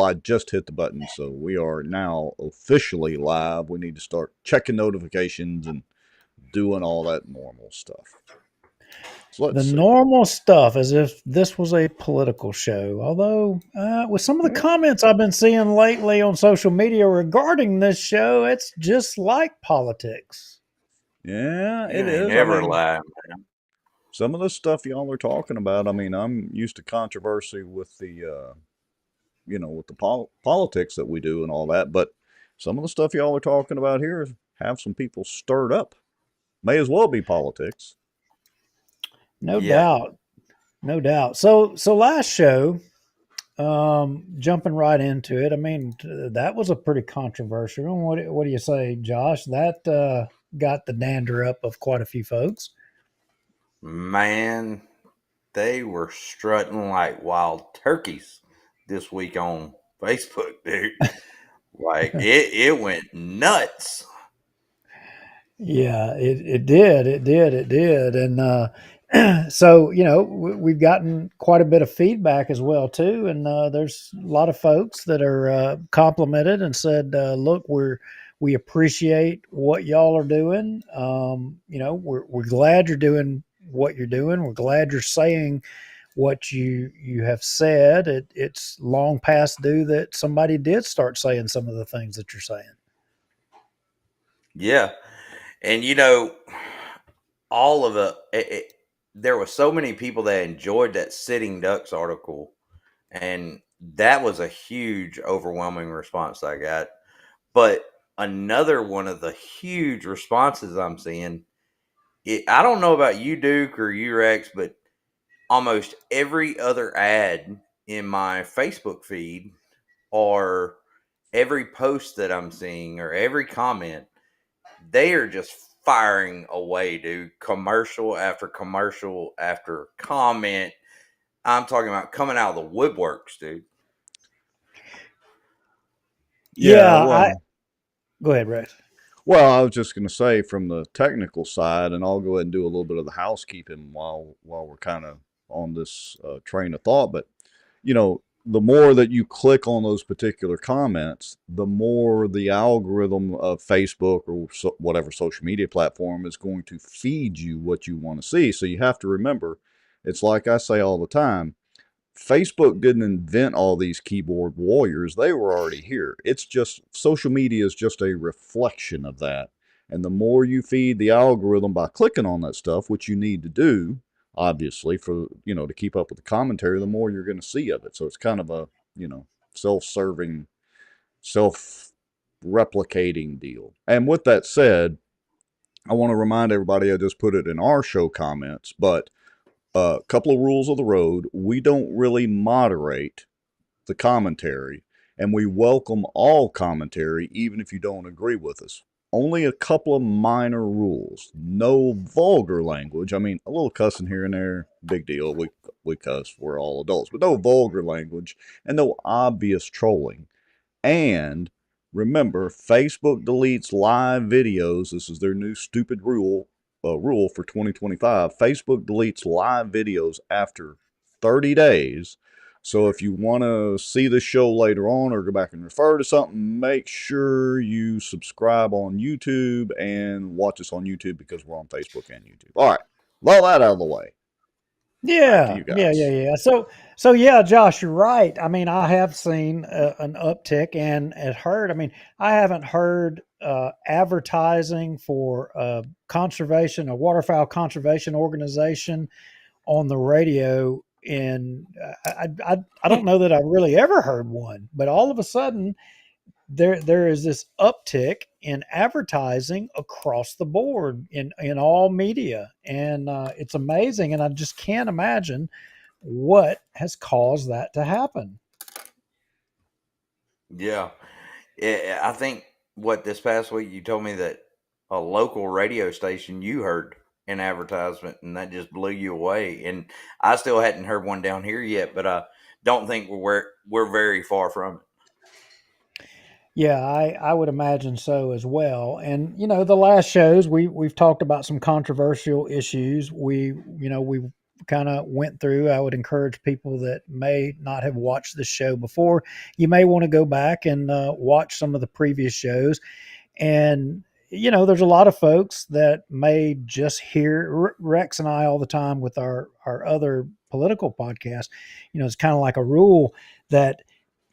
I just hit the button, so we are now officially live. We need to start checking notifications and doing all that normal stuff. So The let's see. normal stuff, as if this was a political show. Although, with some of the Yeah, comments I've been seeing lately on social media regarding this show, it's just like politics. yeah, You it ain't is. I never mean, lie. some of the stuff y'all are talking about. I mean, I'm used to controversy with with the politics that we do and all that, but some of the stuff y'all are talking about here have some people stirred up. May as well be politics. No Yeah. doubt. No doubt. So last show, jumping right into it, I mean, that was a pretty controversial one. What do you say, Josh? That got the dander up of quite a few folks. Man, they were strutting like wild turkeys this week on Facebook, dude. Like it went nuts. Yeah, it did. It did. And so, we've gotten quite a bit of feedback as well, too. And there's a lot of folks that are complimented and said, look, we appreciate what y'all are doing. We're glad you're doing what you're doing. We're glad you're saying what you have said. It's long past due that somebody did start saying some of the things that you're saying. Yeah. And all of there were so many people that enjoyed that sitting ducks article, and that was a huge overwhelming response I got. But another one of the huge responses I'm seeing, I don't know about you, Duke, or you, Rex, but almost every other ad in my Facebook feed, or every post that I'm seeing, or every comment, they are just firing away, dude. Commercial after commercial after comment. I'm talking about coming out of the woodworks, dude. Yeah, I well, go ahead, Rex. Well, I was just going to say from the technical side, and I'll go ahead and do a little bit of the housekeeping while we're kind of on this train of thought. But the more that you click on those particular comments, the more the algorithm of Facebook or whatever social media platform is going to feed you what you want to see. So you have to remember, it's like I say all the time, Facebook didn't invent all these keyboard warriors. They were already here. It's just social media is just a reflection of that. And the more you feed the algorithm by clicking on that stuff, which you need to do, obviously, for to keep up with the commentary, the more you're going to see of it. So it's kind of a, self-serving, self-replicating deal. And with that said, I want to remind everybody, I just put it in our show comments, but a couple of rules of the road. We don't really moderate the commentary, and we welcome all commentary, even if you don't agree with us. Only a couple of minor rules. No vulgar language. I mean, a little cussing here and there, big deal. We cuss. We're all adults, but no vulgar language and no obvious trolling. And remember, Facebook deletes live videos. This is their new stupid rule for 2025. Facebook deletes live videos after 30 days. So if you want to see the show later on or go back and refer to something, make sure you subscribe on YouTube and watch us on YouTube, because we're on Facebook and YouTube. All right, all that out of the way. Back to Yeah, you yeah, yeah, guys. yeah. So yeah, Josh, you're right. I mean, I have seen an uptick and heard. I mean, I haven't heard advertising for conservation, a waterfowl conservation organization on the radio. In I don't know that I really ever heard one, but all of a sudden there is this uptick in advertising across the board in all media, and it's amazing, and I just can't imagine what has caused that to happen. Yeah. I think what this past week you told me that a local radio station you heard an advertisement, and that just blew you away. And I still hadn't heard one down here yet, but I don't think we're very far from it. Yeah, I would imagine so as well. And the last shows we've talked about some controversial issues. We kind of went through, I would encourage people that may not have watched the show before, you may want to go back and watch some of the previous shows. And, there's a lot of folks that may just hear Rex and I all the time with our other political podcast. It's kind of like a rule that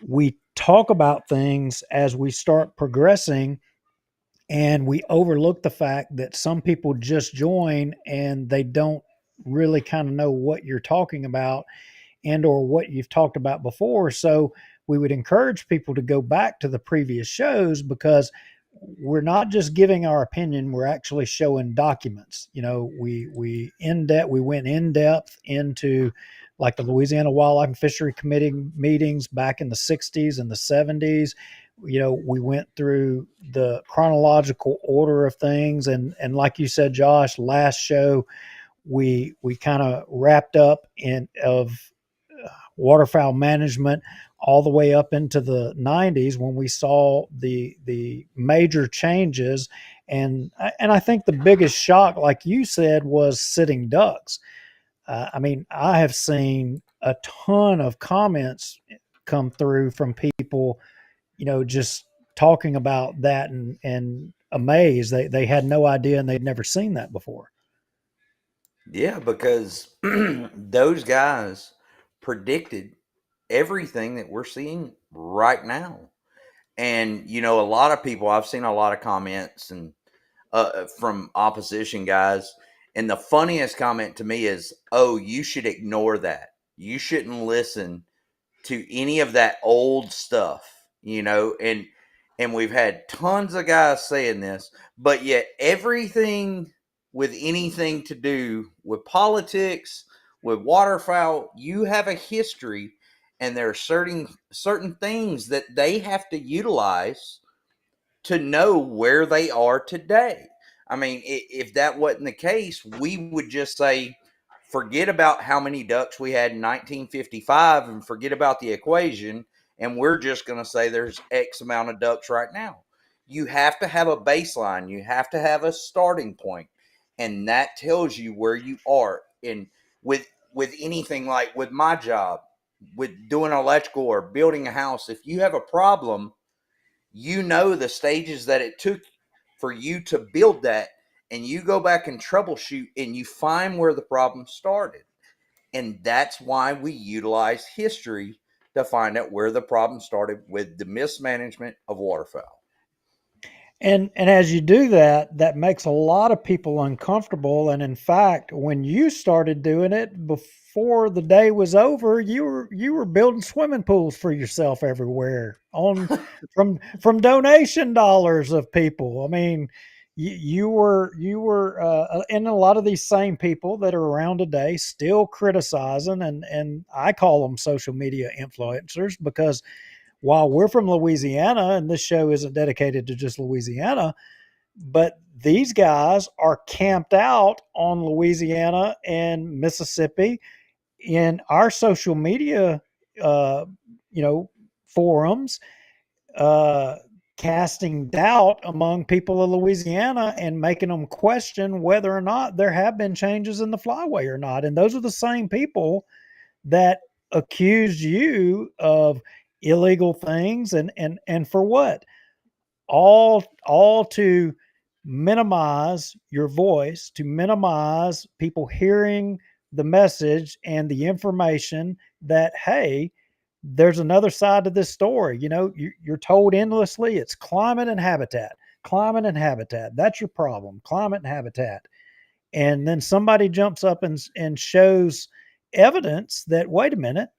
we talk about things as we start progressing, and we overlook the fact that some people just join and they don't really kind of know what you're talking about and or what you've talked about before. So we would encourage people to go back to the previous shows, because we're not just giving our opinion, we're actually showing documents. We went in depth into like the Louisiana Wildlife and Fishery Committee meetings back in the 60s and the 70s. We went through the chronological order of things, and like you said, Josh, last show we kind of wrapped up of waterfowl management all the way up into the 90s, when we saw the major changes. And I think the biggest shock, like you said, was sitting ducks. I have seen a ton of comments come through from people, just talking about that and amazed. They had no idea and they'd never seen that before. Yeah, because those guys predicted everything that we're seeing right now. And, a lot of people, I've seen a lot of comments and from opposition guys. And the funniest comment to me is, oh, you should ignore that. You shouldn't listen to any of that old stuff, and we've had tons of guys saying this, but yet everything with anything to do with politics, with waterfowl, you have a history, and there are certain things that they have to utilize to know where they are today. I mean, if that wasn't the case, we would just say, forget about how many ducks we had in 1955 and forget about the equation, and we're just going to say there's X amount of ducks right now. You have to have a baseline. You have to have a starting point, and that tells you where you are. And with anything, like with my job, with doing electrical or building a house, if you have a problem, the stages that it took for you to build that, and you go back and troubleshoot and you find where the problem started. And that's why we utilize history to find out where the problem started with the mismanagement of waterfowl. And as you do that, that makes a lot of people uncomfortable. And in fact, when you started doing it, before the day was over, you were building swimming pools for yourself everywhere from donation dollars of people. I mean, you were and a lot of these same people that are around today still criticizing, and I call them social media influencers, because while we're from Louisiana and this show isn't dedicated to just Louisiana, but these guys are camped out on Louisiana and Mississippi in our social media, uh, forums, uh, casting doubt among people of Louisiana and making them question whether or not there have been changes in the flyway or not. And those are the same people that accused you of illegal things, and for what? All to minimize your voice, to minimize people hearing the message and the information that, hey, there's another side to this story. You're told endlessly it's climate and habitat. Climate and habitat, that's your problem. Climate and habitat. And then somebody jumps up and shows evidence that, wait a minute,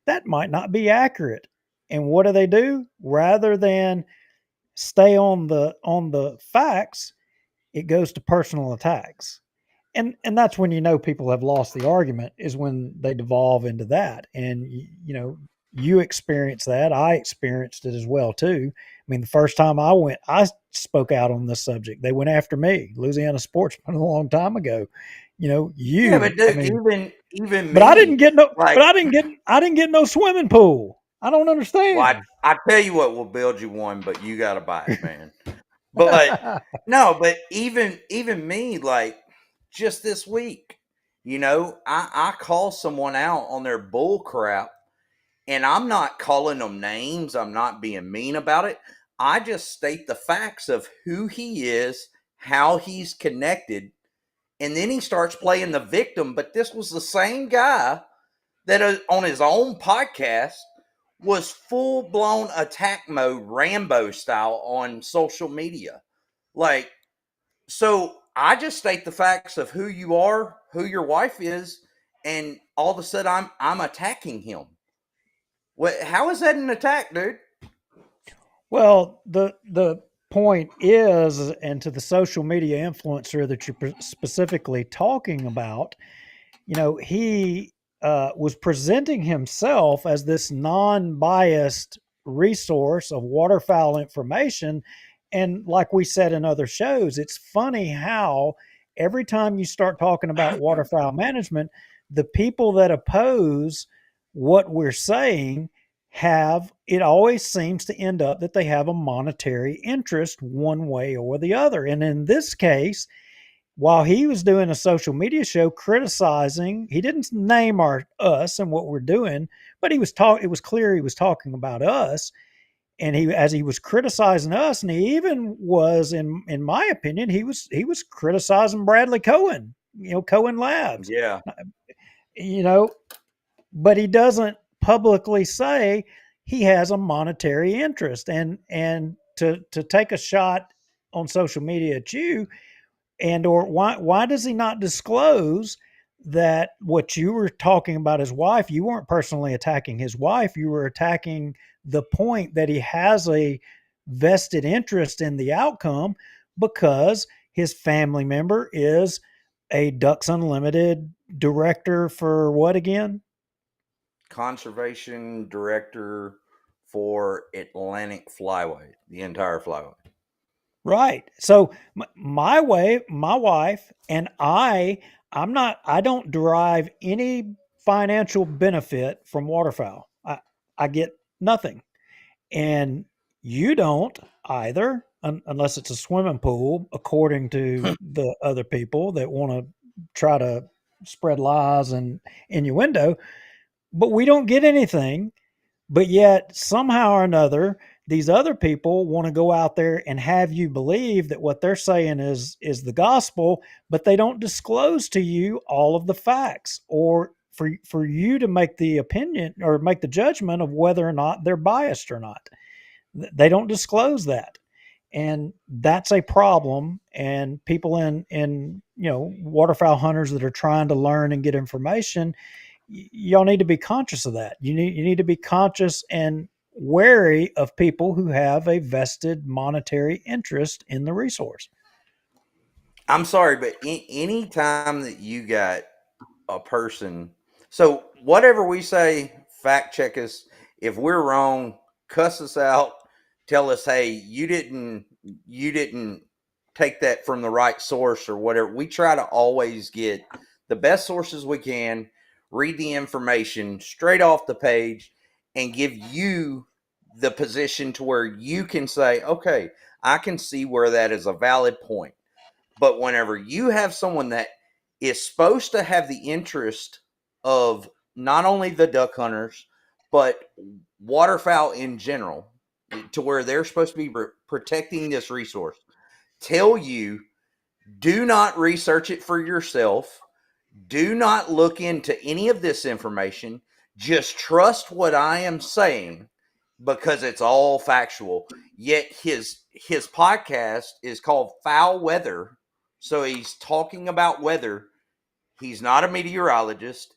that might not be accurate. And what do? Rather than stay on the facts, it goes to personal attacks. And that's when people have lost the argument, is when they devolve into that. And you experience that. I experienced it as well too. I mean, the first time I spoke out on this subject, they went after me. Louisiana Sportsman a long time ago. Yeah, but dude, even me, but I didn't get no. Like, but I didn't get no swimming pool. I don't understand. Well, I tell you what, we'll build you one, but you got to buy it, man. But no, but even me, like just this week, I call someone out on their bull crap, and I'm not calling them names. I'm not being mean about it. I just state the facts of who he is, how he's connected, and then he starts playing the victim. But this was the same guy that on his own podcast was full blown attack mode, Rambo style on social media. Like, so I just state the facts of who you are, who your wife is, and all of a sudden I'm attacking him. What? How is that an attack, dude? Well, the point is, and to the social media influencer that you're specifically talking about, he was presenting himself as this non-biased resource of waterfowl information. And like we said in other shows, it's funny how every time you start talking about waterfowl management, the people that oppose what we're saying it always seems to end up that they have a monetary interest one way or the other. And in this case, while he was doing a social media show criticizing, he didn't name us and what we're doing, but it was clear he was talking about us. And as he was criticizing us, and he even was, in my opinion, he was criticizing Bradley Cohen, Cohen Labs, Yeah. you know, but he doesn't publicly say he has a monetary interest. And to take a shot on social media at you, or why does he not disclose that what you were talking about his wife, you weren't personally attacking his wife, you were attacking the point that he has a vested interest in the outcome because his family member is a Ducks Unlimited director for what again? Conservation director for Atlantic Flyway, the entire Flyway. Right. So my wife and I don't derive any financial benefit from waterfowl. I get nothing. And you don't either, unless it's a swimming pool, according to the other people that want to try to spread lies and innuendo. But we don't get anything. But yet, somehow or another, these other people want to go out there and have you believe that what they're saying is the gospel, but they don't disclose to you all of the facts, or for you to make the opinion or make the judgment of whether or not they're biased or not. They don't disclose that. And that's a problem. And people in waterfowl hunters that are trying to learn and get information, y'all need to be conscious of that. You need to be conscious and wary of people who have a vested monetary interest in the resource. I'm sorry, but any time that you got a person, so whatever we say, fact check us. If we're wrong, cuss us out. Tell us, hey, you didn't take that from the right source or whatever. We try to always get the best sources we can, read the information straight off the page, and give you the position to where you can say, okay, I can see where that is a valid point. But whenever you have someone that is supposed to have the interest of not only the duck hunters, but waterfowl in general, to where they're supposed to be protecting this resource, tell you, do not research it for yourself. Do not look into any of this information. Just trust what I am saying because it's all factual. Yet his podcast is called Foul Weather. So he's talking about weather. He's not a meteorologist.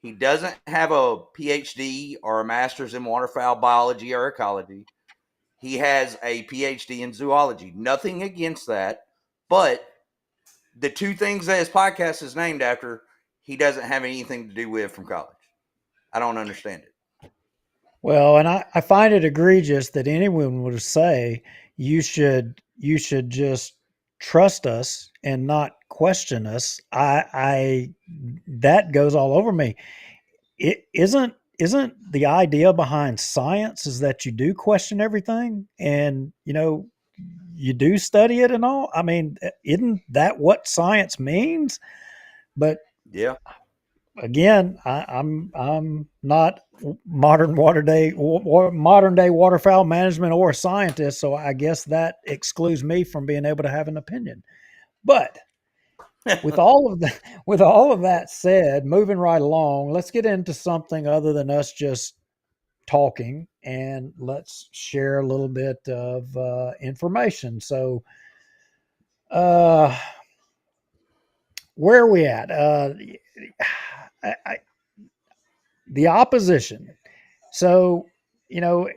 He doesn't have a PhD or a master's in waterfowl biology or ecology. He has a PhD in zoology. Nothing against that. But the two things that his podcast is named after, he doesn't have anything to do with from college. I don't understand it. Well, and I find it egregious that anyone would say you should just trust us and not question us. I that goes all over me. It isn't the idea behind science is that you do question everything and you do study it and all. I mean, isn't that what science means? But Yeah. Again, I'm not modern day waterfowl management or a scientist, so I guess that excludes me from being able to have an opinion. But with all of that, with all of that said, moving right along, let's get into something other than us just talking, and let's share a little bit of information. So, uh, where are we at? The opposition. So, you know,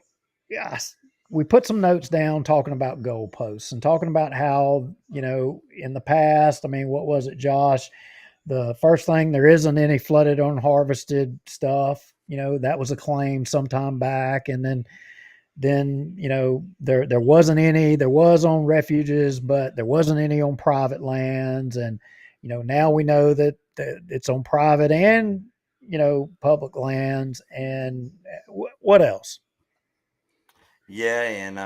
yes, we put some notes down talking about goalposts and talking about how, in the past, I mean, what was it, Josh? The first thing, there isn't any flooded unharvested stuff. That was a claim sometime back. And then there wasn't any. There was on refuges, but there wasn't any on private lands. And now we know that it's on private and public lands. And what else? Yeah, and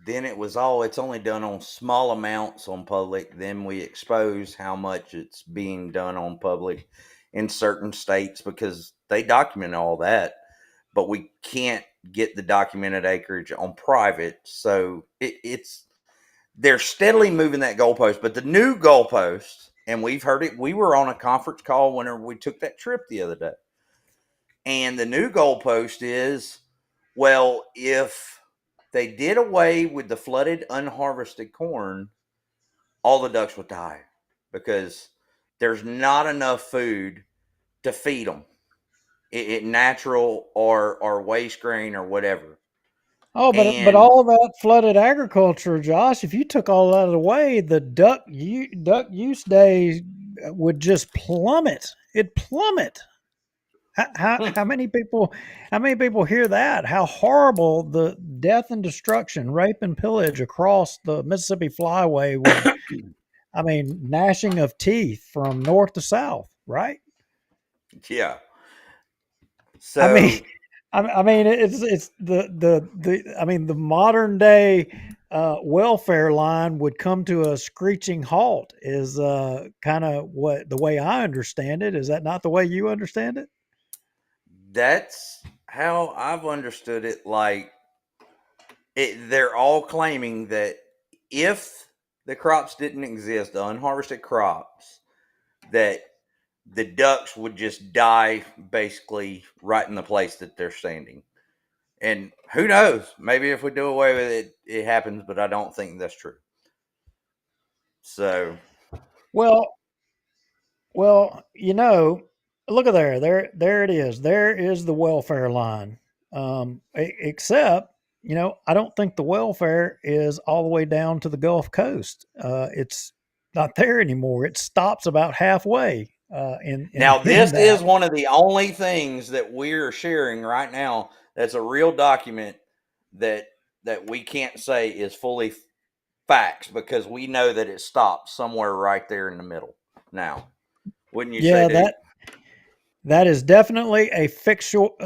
then it's only done on small amounts on public. Then we expose how much it's being done on public in certain states because they document all that, but we can't get the documented acreage on private. So they're steadily moving that goalpost. But the new goalpost, and we've heard it, we were on a conference call whenever we took that trip the other day. And the new goalpost is, well, if they did away with the flooded unharvested corn, all the ducks would die because there's not enough food to feed them, it natural or waste grain or whatever. Oh, but And all that flooded agriculture, Josh. If you took all that away, the duck use days would just plummet. It plummet. How many people hear that? How horrible the death and destruction, rape and pillage across the Mississippi Flyway would. I mean, gnashing of teeth from north to south, right? yeah, I mean, so I mean, it's the I mean, the modern day welfare line would come to a screeching halt. Is kind of what the way I understand it. Is that not the way you understand it? that's how I've understood it. Like, they're all claiming that if the crops didn't exist, the unharvested crops, that the ducks would just die basically right in the place that they're standing. And who knows? Maybe if we do away with it, it happens, but I don't think that's true. So, Well, well, look at there. There it is. There is the welfare line. Except, I don't think the welfare is all the way down to the Gulf Coast. It's not there anymore. It stops about halfway. In now in this that. is one of the only things that we're sharing right now that's a real document that we can't say is fully facts because we know that it stops somewhere right there in the middle. Now, wouldn't you say, Yeah, Duke? that is definitely a fictional,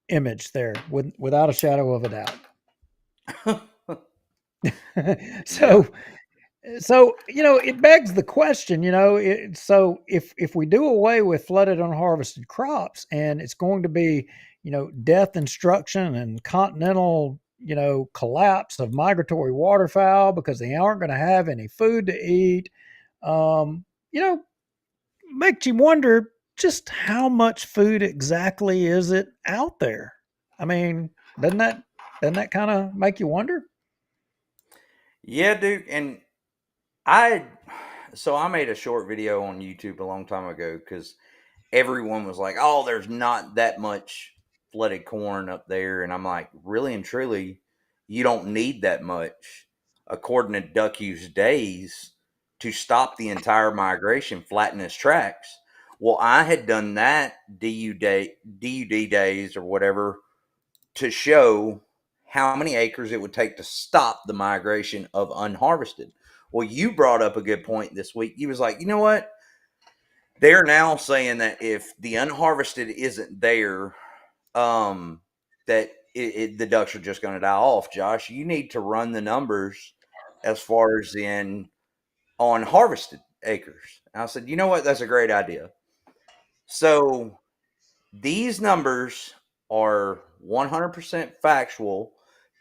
image there, without a shadow of a doubt. Yeah. so it begs the question, so if we do away with flooded unharvested crops, and it's going to be, death, destruction, and continental, collapse of migratory waterfowl because they aren't going to have any food to eat, um, you know, makes you wonder just how much food exactly is it out there. I mean, doesn't that kind of make you wonder? Yeah, Duke. And I, so I made a short video on YouTube a long time ago because everyone was like, "Oh, there's not that much flooded corn up there," and I'm like, "Really and truly, you don't need that much, according to duck use days, to stop the entire migration, flatten its tracks." Well, I had done that DUD days or whatever to show how many acres it would take to stop the migration of unharvested. Well, you brought up a good point this week. You was like, you know what? They're now saying that if the unharvested isn't there, that the ducks are just going to die off. Josh, you need to run the numbers as far as in on harvested. acres. And I said, you know what? That's a great idea. So these numbers are 100% factual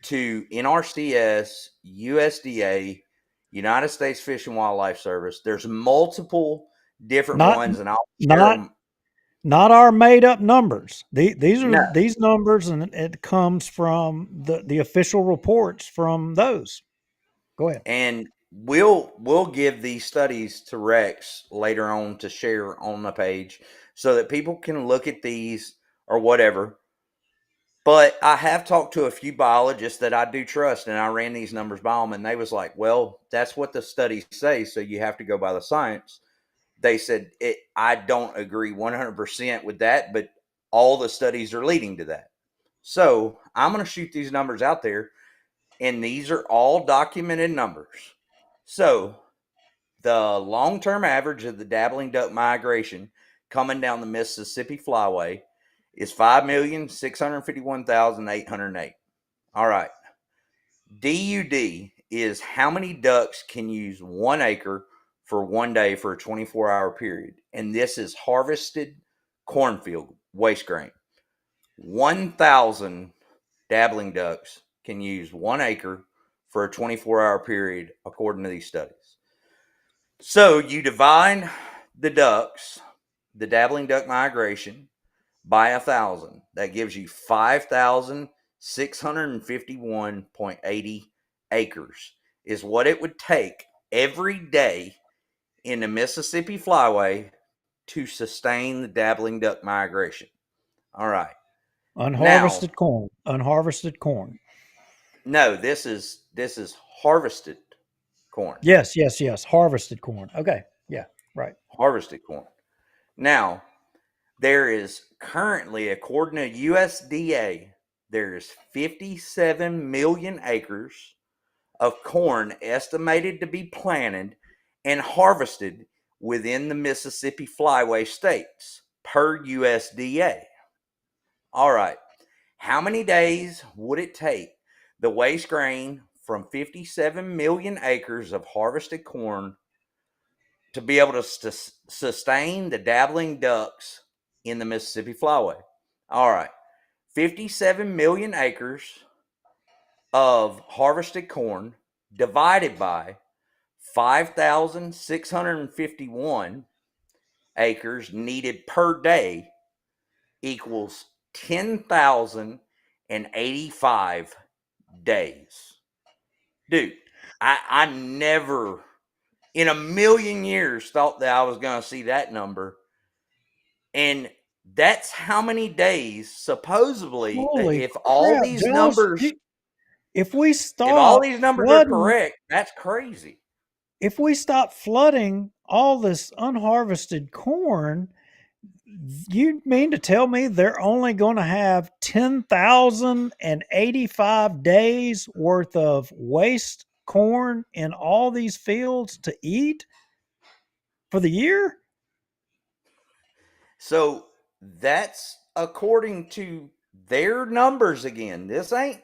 to NRCS, USDA, United States Fish and Wildlife Service. There's multiple different Not ones, and I'll share not them. not our made up numbers. These are No, these numbers, and it comes from the official reports from those. Go ahead. and we'll give these studies to Rex later on to share on the page so that people can look at these or whatever. But I have talked to a few biologists that I do trust, and I ran these numbers by them, and they was like, "Well, that's what the studies say, so you have to go by the science." They said, I don't agree 100% with that, but all the studies are leading to that. So I'm going to shoot these numbers out there, and these are all documented numbers. So the long-term average of the dabbling duck migration coming down the Mississippi Flyway is 5,651,808. All right. DUD is how many ducks can use 1 acre for 1 day for a 24-hour period. And this is harvested cornfield waste grain. 1,000 dabbling ducks can use 1 acre for a 24-hour period, according to these studies. So you divide the ducks, the dabbling duck migration, by 1,000. That gives you 5,651.80 acres is what it would take every day in the Mississippi Flyway to sustain the dabbling duck migration. All right. Now, Unharvested corn. Unharvested corn. no, this is harvested corn. Yes, yes, yes. Harvested corn. Okay. Yeah. Right. Harvested corn. Now, there is currently, according to USDA, there is 57 million acres of corn estimated to be planted and harvested within the Mississippi Flyway states per USDA. All right. How many days would it take the waste grain from 57 million acres of harvested corn to be able to sustain the dabbling ducks in the Mississippi Flyway? All right. 57 million acres of harvested corn divided by 5,651 acres needed per day equals 10,085 days. Dude, I never in a million years thought that I was going to see that number. And that's how many days, supposedly, Holy if all crap, these Josh! numbers, If we if all stop these numbers are flooding, correct, that's crazy. if we stop flooding all this unharvested corn, you mean to tell me they're only going to have 10,085 days worth of waste corn in all these fields to eat for the year? So that's according to their numbers again. This ain't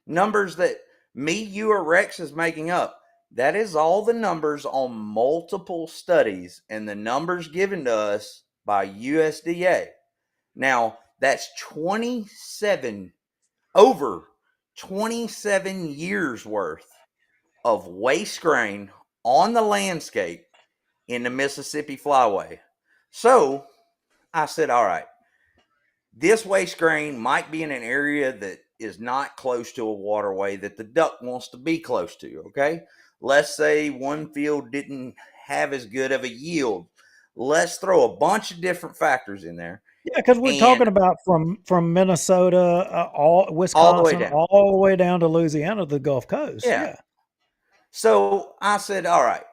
numbers that me, you, or Rex is making up. That is all the numbers on multiple studies and the numbers given to us by USDA. Now, that's over 27 years worth of waste grain on the landscape in the Mississippi Flyway. So I said, all right, this waste grain might be in an area that is not close to a waterway that the duck wants to be close to. Okay. Let's say one field didn't have as good of a yield. Let's throw a bunch of different factors in there. Yeah, because we're And talking about from Minnesota, all all the way Wisconsin, down. all the way down to Louisiana, the Gulf Coast. Yeah. Yeah. So I said, all right,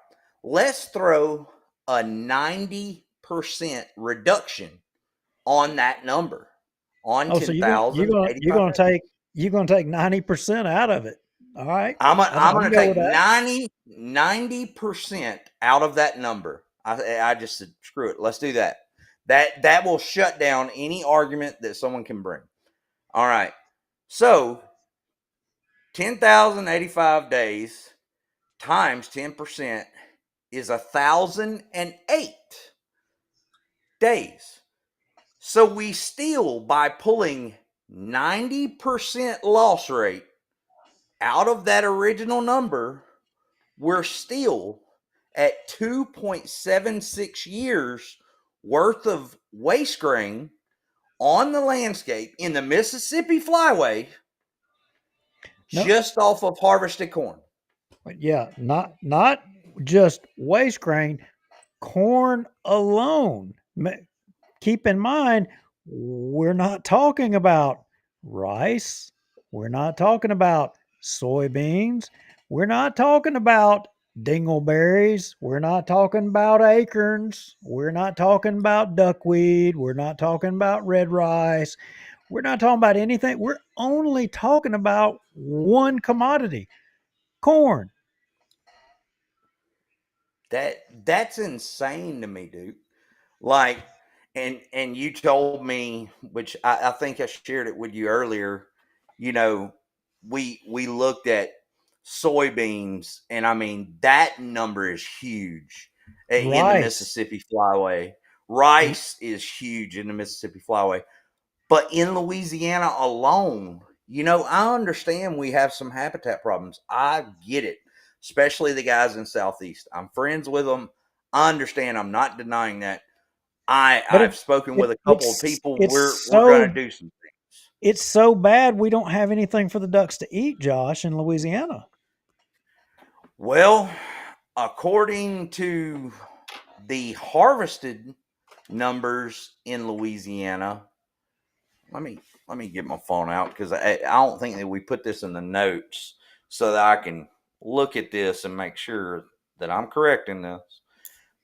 let's throw a 90% reduction on that number on Oh, so 10,085 days. you're gonna take 90% out of it. All right. I'm I going can to go take with that. 90% out of that number. I just said, screw it. Let's do that. That will shut down any argument that someone can bring. All right. So 10,085 days times 10% is 1,008 days. So we still, by pulling 90% loss rate out of that original number, we're still at 2.76 years worth of waste grain on the landscape in the Mississippi Flyway just off of harvested corn. Yeah, not just waste grain, corn alone. Keep in mind, we're not talking about rice. We're not talking about soybeans. We're not talking about dingleberries. We're not talking about acorns. We're not talking about duckweed. We're not talking about red rice. We're not talking about anything. We're only talking about one commodity, corn. That's insane to me, dude. Like, and you told me, which I think I shared it with you earlier. You know, we looked at soybeans, and I mean that number is huge in the Rice. Mississippi Flyway. Rice is huge in the Mississippi Flyway, but in Louisiana alone, I understand we have some habitat problems. I get it, especially the guys in Southeast. I'm friends with them. I understand. I'm not denying that. I've spoken with a couple of people. We're going to do some things. It's so bad we don't have anything for the ducks to eat, Josh, in Louisiana. Well, according to the harvested numbers in Louisiana, let me get my phone out because I don't think that we put this in the notes so that I can look at this and make sure that I'm correct in this.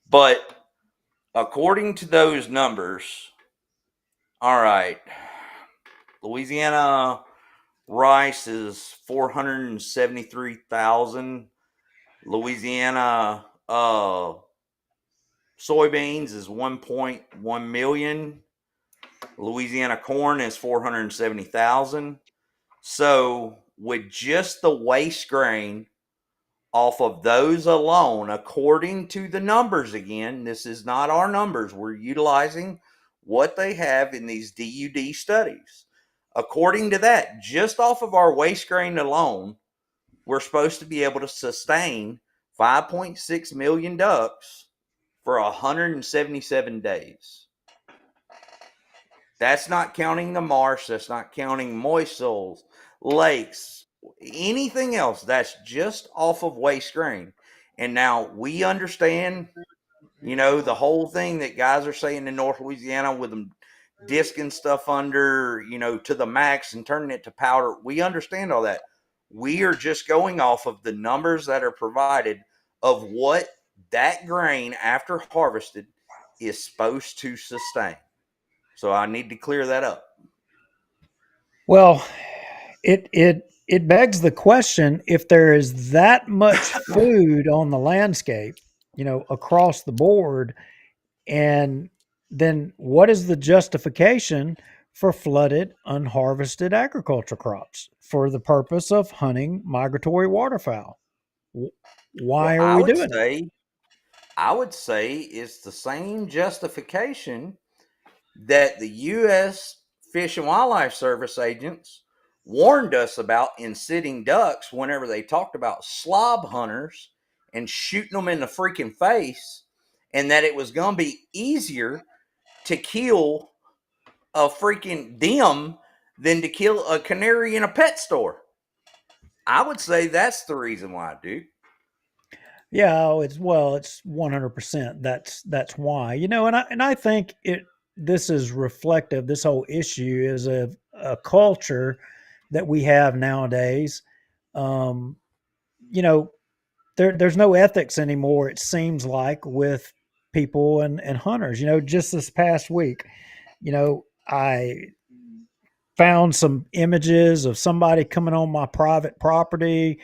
But according to those numbers, all right, Louisiana rice is 473,000. Louisiana soybeans is 1.1 million. Louisiana corn is 470,000. So with just the waste grain off of those alone, according to the numbers, again, this is not our numbers. We're utilizing what they have in these DUD studies. According to that, just off of our waste grain alone, we're supposed to be able to sustain 5.6 million ducks for 177 days. That's not counting the marsh. That's not counting moist soils, lakes, anything else. That's just off of waste grain. And now we understand, the whole thing that guys are saying in North Louisiana with them disking stuff under, to the max and turning it to powder. We understand all that. We are just going off of the numbers that are provided of what that grain after harvested is supposed to sustain. So I need to clear that up. Well, it begs the question, if there is that much food on the landscape, across the board, and then what is the justification for flooded unharvested agriculture crops for the purpose of hunting migratory waterfowl? Why are we doing it? I would say it's the same justification that the U.S. Fish and Wildlife Service agents warned us about in sitting ducks whenever they talked about slob hunters and shooting them in the freaking face, and that it was going to be easier to kill a freaking them than to kill a canary in a pet store. I would say that's the reason why, dude. Yeah, it's 100%. That's why. And I think this is reflective. This whole issue is a culture that we have nowadays. There's no ethics anymore, it seems like, with people and hunters. Just this past week, I found some images of somebody coming on my private property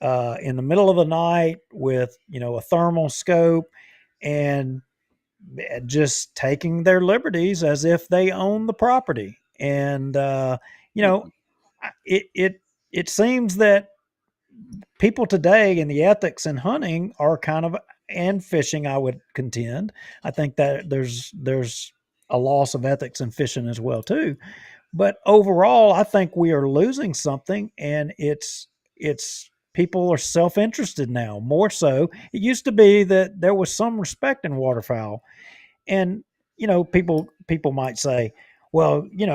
in the middle of the night with a thermal scope and just taking their liberties as if they own the property. And it seems that people today and the ethics in hunting are kind of and fishing, I would contend. I think that there's a loss of ethics in fishing as well too. But overall, I think we are losing something, and it's people are self-interested now more so. It used to be that there was some respect in waterfowl, and people might say, well, you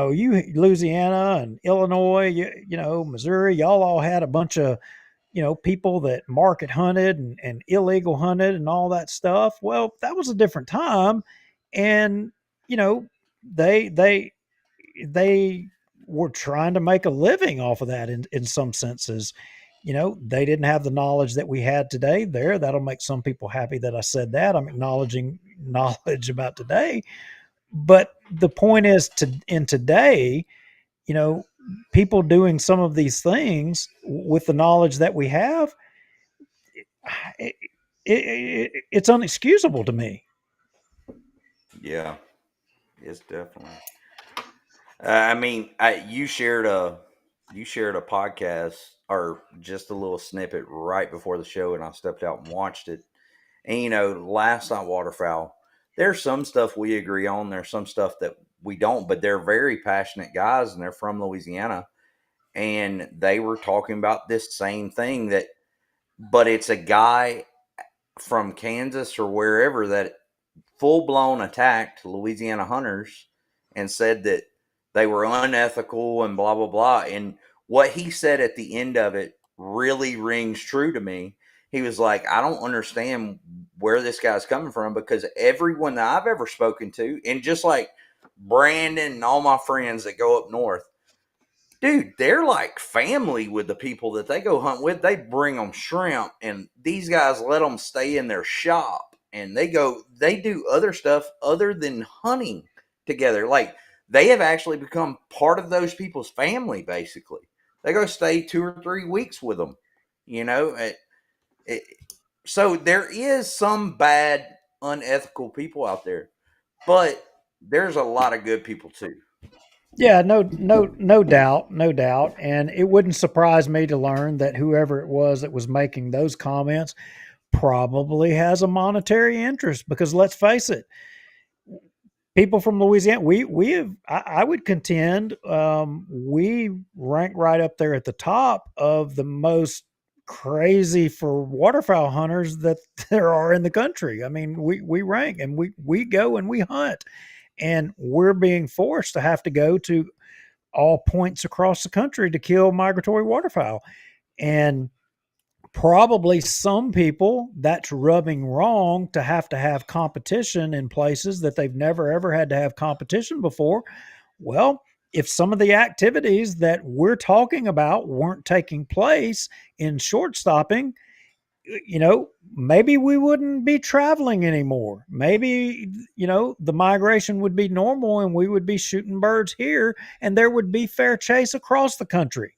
Louisiana and Illinois, Missouri, y'all all had a bunch of people that market hunted and illegal hunted and all that stuff. Well, that was a different time, and you know they they were trying to make a living off of that in some senses. They didn't have the knowledge that we had today there. That'll make some people happy that I said that. I'm acknowledging knowledge about today. But the point is, in today, you know, people doing some of these things with the knowledge that we have, it, it's unexcusable to me. Yeah, it's definitely. I mean, you shared a podcast or just a little snippet right before the show, and I stepped out and watched it. And last night waterfowl, there's some stuff we agree on. There's some stuff that we don't, but they're very passionate guys, and they're from Louisiana, and they were talking about this same thing but it's a guy from Kansas or wherever that full blown attacked Louisiana hunters and said that they were unethical and blah blah blah. And what he said at the end of it really rings true to me. He was like, I don't understand where this guy's coming from, because everyone that I've ever spoken to, and just like Brandon and all my friends that go up north, dude, they're like family with the people that they go hunt with. They bring them shrimp, and these guys let them stay in their shop, and they do other stuff other than hunting together. Like, they have actually become part of those people's family, basically. They go stay 2 or 3 weeks with them, you know. It, so there is some bad, unethical people out there, but there's a lot of good people too. Yeah, no doubt, no doubt. And it wouldn't surprise me to learn that whoever it was that was making those comments probably has a monetary interest, because let's face it, people from Louisiana, we have, I would contend, we rank right up there at the top of the most crazy for waterfowl hunters that there are in the country. I mean, we rank, and we go and we hunt, and we're being forced to have to go to all points across the country to kill migratory waterfowl. And probably some people that's rubbing wrong to have competition in places that they've never ever had to have competition before. Well, if some of the activities that we're talking about weren't taking place in short stopping, maybe we wouldn't be traveling anymore. Maybe, the migration would be normal and we would be shooting birds here, and there would be fair chase across the country.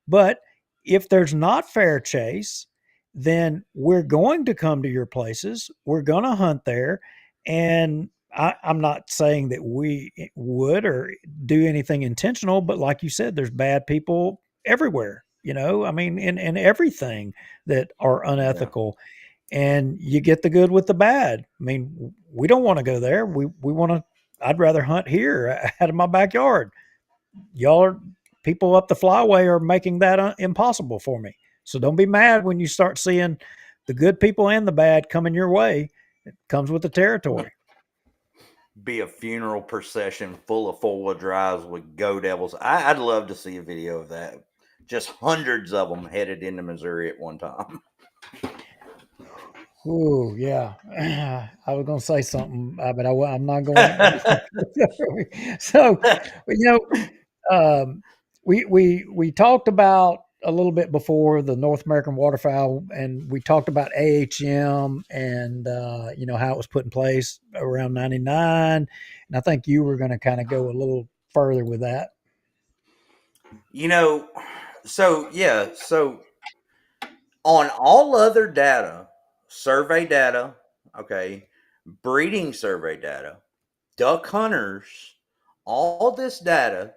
But if there's not fair chase, then we're going to come to your places. We're going to hunt there. And I'm not saying that we would or do anything intentional, but like you said, there's bad people everywhere, I mean, in everything that are Yeah. unethical. And you get the good with the bad. I mean, we don't want to go there. We want to, I'd rather hunt here out of my backyard. Y'all are, people up the Flyway are making that impossible for me. So don't be mad when you start seeing the good people and the bad coming your way. It comes with the territory. Be a funeral procession full of 4-wheel drives with go devils. I'd love to see a video of that. Just hundreds of them headed into Missouri at one time. Oh yeah, I was going to say something, but I'm not going to. So, um, we talked about a little bit before the North American waterfowl, and we talked about AHM and how it was put in place around '99, and I think you were going to kind of go a little further with that. you know, so on all other data, survey data, okay, breeding survey data, duck hunters, all this data,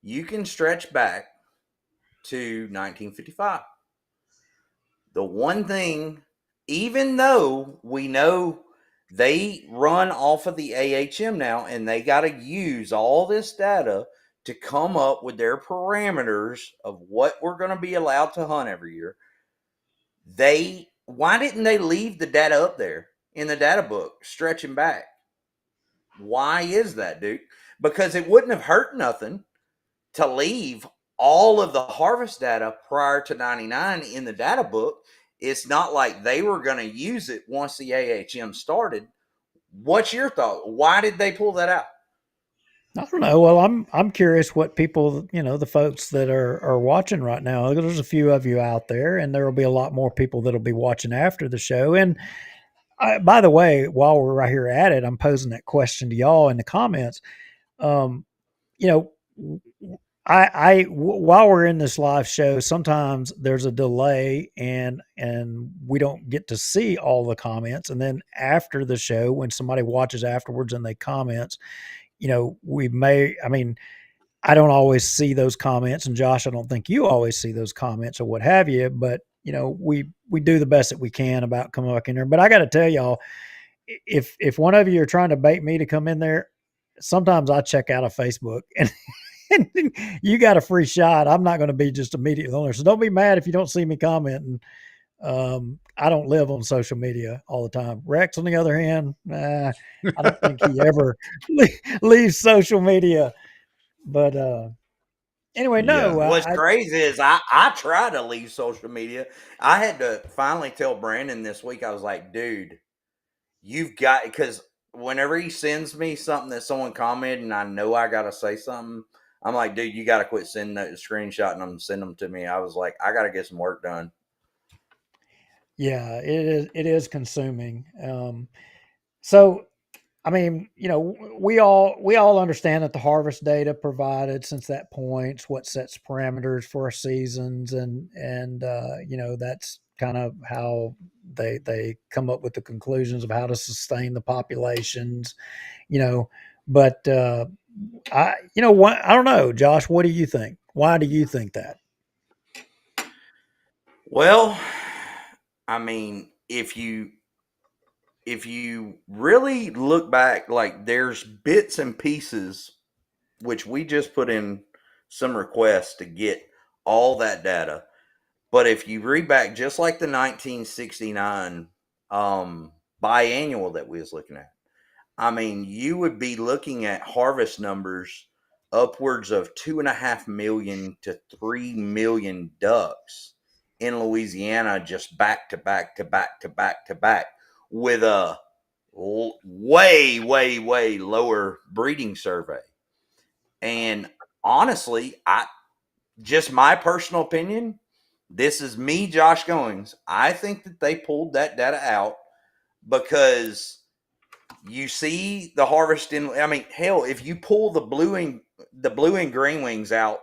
you can stretch back to 1955. The one thing even though we know they run off of the AHM now and they got to use all this data to come up with their parameters of what we're going to be allowed to hunt every year. Why didn't they leave the data up there in the data book stretching back? Why is that, Duke? Because it wouldn't have hurt nothing to leave all of the harvest data prior to 99 in the data book. It's not like they were going to use it once the AHM started. What's your thought? Why did they pull that out? I don't know. Well, I'm curious what people, the folks that are watching right now. There's a few of you out there, and there will be a lot more people that'll be watching after the show. And by the way, while we're right here at it, I'm posing that question to y'all in the comments. Um, you know, while we're in this live show, sometimes there's a delay and we don't get to see all the comments. And then after the show, when somebody watches afterwards and they comments, I don't always see those comments, and Josh, I don't think you always see those comments or what have you, but we do the best that we can about coming back in there. But I got to tell y'all, if one of you are trying to bait me to come in there, sometimes I check out of Facebook and you got a free shot. I'm not going to be just immediately on there. So don't be mad if you don't see me commenting. I don't live on social media all the time. Rex, on the other hand, I don't think he ever leaves social media. But anyway, no. Yeah. What's crazy is I try to leave social media. I had to finally tell Brandon this week. I was like, dude, you've got, because whenever he sends me something that someone commented and I know I got to say something, I'm like, dude, you got to quit sending that screenshot and them send them to me. I was like, I got to get some work done. Yeah, it is consuming. So, I mean, we all understand that the harvest data provided since that point is what sets parameters for our seasons, and that's kind of how they come up with the conclusions of how to sustain the populations, But I don't know, Josh. What do you think? Why do you think that? Well, I mean, if you really look back, like there's bits and pieces, which we just put in some requests to get all that data. But if you read back, just like the 1969 biannual that we was looking at, I mean, you would be looking at harvest numbers upwards of 2.5 million to 3 million ducks in Louisiana, just back to back to back to back to back, with a way, way, way lower breeding survey. And honestly, just my personal opinion, this is me, Josh Goins. I think that they pulled that data out because you see the harvest in. I mean, hell, if you pull the blue and green wings out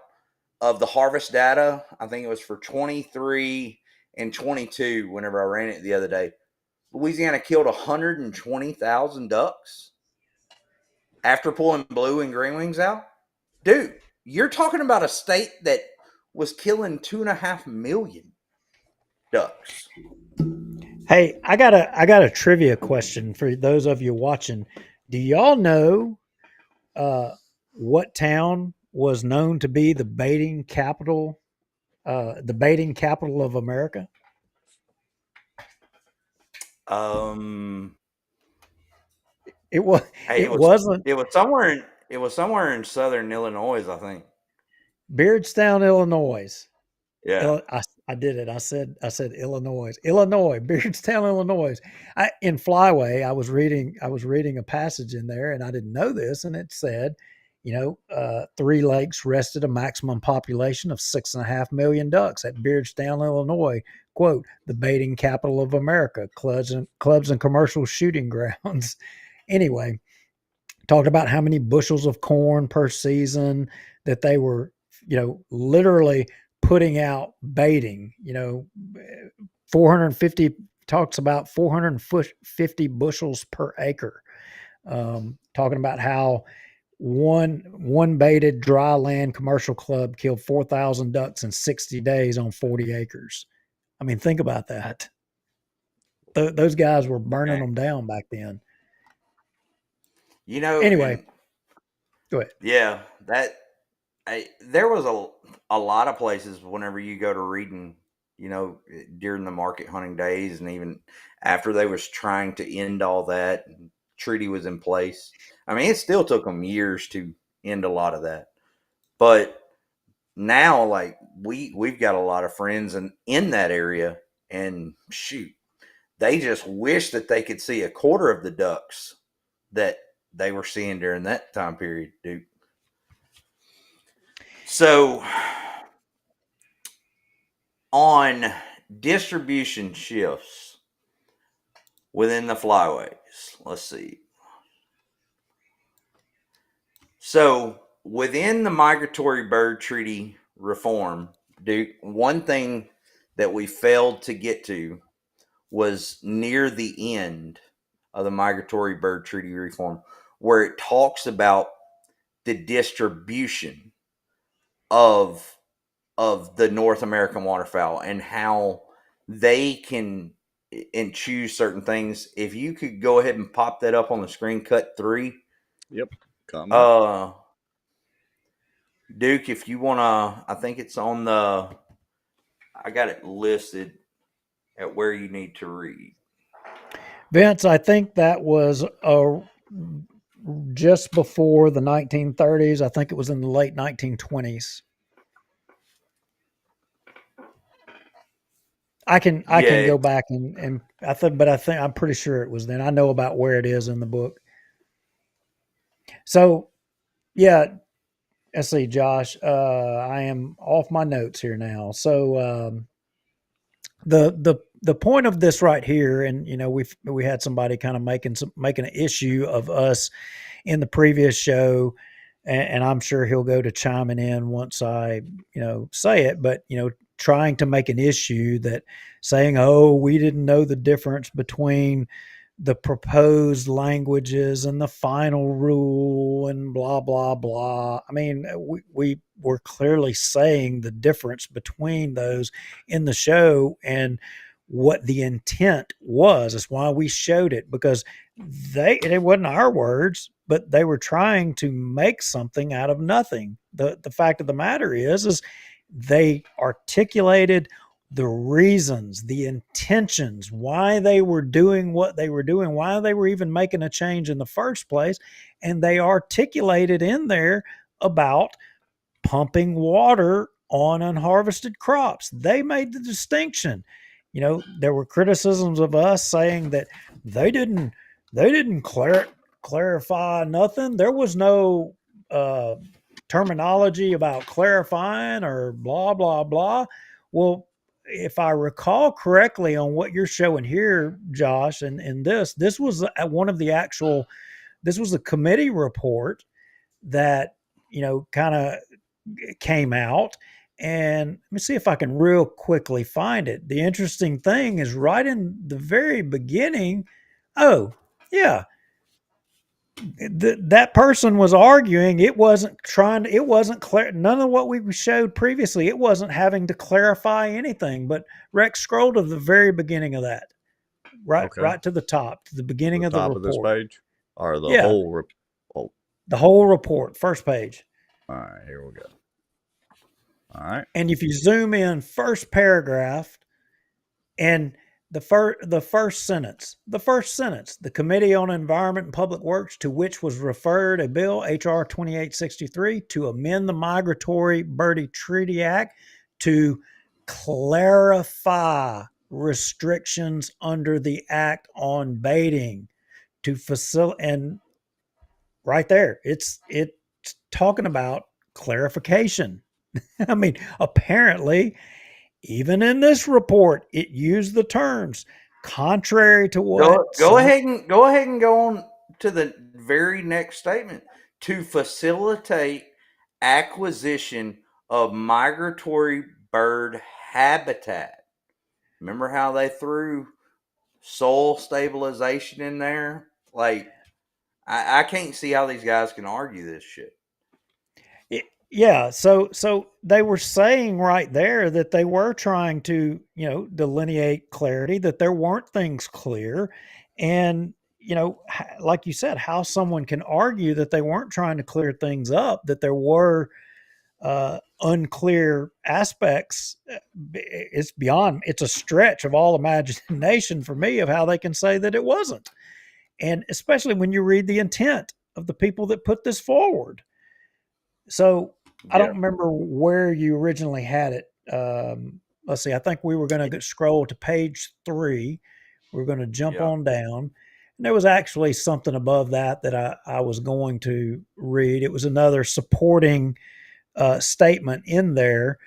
of the harvest data, I think it was for 23 and 22. Whenever I ran it the other day, Louisiana killed 120,000 ducks after pulling blue and green wings out. Dude, you're talking about a state that was killing 2.5 million ducks. Hey, I got a trivia question for those of you watching. Do y'all know what town was known to be the baiting capital of America? It was. Hey, It wasn't it was somewhere in southern Illinois, I think. Beardstown, Illinois. Yeah. I did it. I said Illinois, Beardstown, Illinois. In Flyway, I was reading a passage in there, and I didn't know this, and it said, 3 lakes rested a maximum population of 6.5 million ducks at Beardstown, Illinois. Quote, the baiting capital of America, clubs and commercial shooting grounds. Anyway, talked about how many bushels of corn per season that they were, literally putting out baiting, 450, talks about 450 bushels per acre. Talking about how one baited dry land commercial club killed 4,000 ducks in 60 days on 40 acres. I mean, think about that. those guys were burning them down back then. You know, Anyway, and go ahead. yeah, there was a lot of places whenever you go to reading, you know, during the market hunting days, and even after they was trying to end all that, and treaty was in place. I mean, it still took them years to end a lot of that, but now, like we've got a lot of friends in that area, and shoot, they just wish that they could see a quarter of the ducks that they were seeing during that time period, dude. So, on distribution shifts within the flyways, let's see. So, within the migratory bird treaty reform, dude, one thing that we failed to get to was near the end of the migratory bird treaty reform, where it talks about the distribution of the North American waterfowl and how they can and choose certain things. If you could go ahead and pop that up on the screen, cut 3. Yep. Coming. Duke, if you wanna, I think it's on the. I got it listed at where you need to read. Vince, I think that was just before the 1930s. I think it was in the late 1920s. I can go back and I'm pretty sure it was then. I know about where it is in the book. So, yeah, let's see, Josh. I am off my notes here now. So, the point of this right here, and you know, we had somebody kind of making an issue of us in the previous show, and I'm sure he'll go to chiming in once I say it, but trying to make an issue that saying, oh, we didn't know the difference between the proposed languages and the final rule and blah blah blah. I mean, we were clearly saying the difference between those in the show and what the intent was. That's why we showed it, because it wasn't our words, but they were trying to make something out of nothing. The fact of the matter is they articulated the reasons, the intentions, why they were doing what they were doing, why they were even making a change in the first place. And they articulated in there about pumping water on unharvested crops. They made the distinction. There were criticisms of us saying that they didn't clarify nothing. There was no terminology about clarifying or blah blah blah. Well, if I recall correctly on what you're showing here, Josh, and this was one of the actual, this was a committee report that kind of came out. And let me see if I can real quickly find it. The interesting thing is right in the very beginning. Oh, yeah. That person was arguing it wasn't clear. None of what we showed previously, it wasn't having to clarify anything. But Rex, scroll to the very beginning of that. Right to the top, to the beginning of the report. Top of this page? Or the whole the whole report, first page. All right, here we go. All right. And if you zoom in, first paragraph, and the first sentence, the Committee on Environment and Public Works, to which was referred a bill, H.R. 2863, to amend the Migratory Birdie Treaty Act to clarify restrictions under the Act on baiting, to facilitate, and right there, it's talking about clarification. I mean, apparently, even in this report, it used the terms contrary to what. Go ahead and go on to the very next statement. To facilitate acquisition of migratory bird habitat. Remember how they threw soil stabilization in there? Like, I can't see how these guys can argue this shit. Yeah, so they were saying right there that they were trying to, delineate clarity, that there weren't things clear. And, like you said, how someone can argue that they weren't trying to clear things up, that there were unclear aspects, it's a stretch of all imagination for me of how they can say that it wasn't. And especially when you read the intent of the people that put this forward. So I Yeah, don't remember where you originally had it. Let's see. I think we were going to scroll to page 3. We're going to jump yeah, on down. And there was actually something above that that I was going to read. It was another supporting statement in there.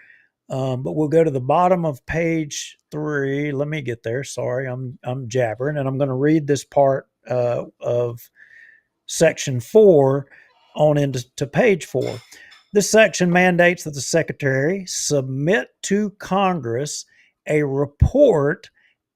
But we'll go to the bottom of page 3. Let me get there. Sorry, I'm jabbering, and I'm going to read this part of section 4 on into page 4. This section mandates that the Secretary submit to Congress a report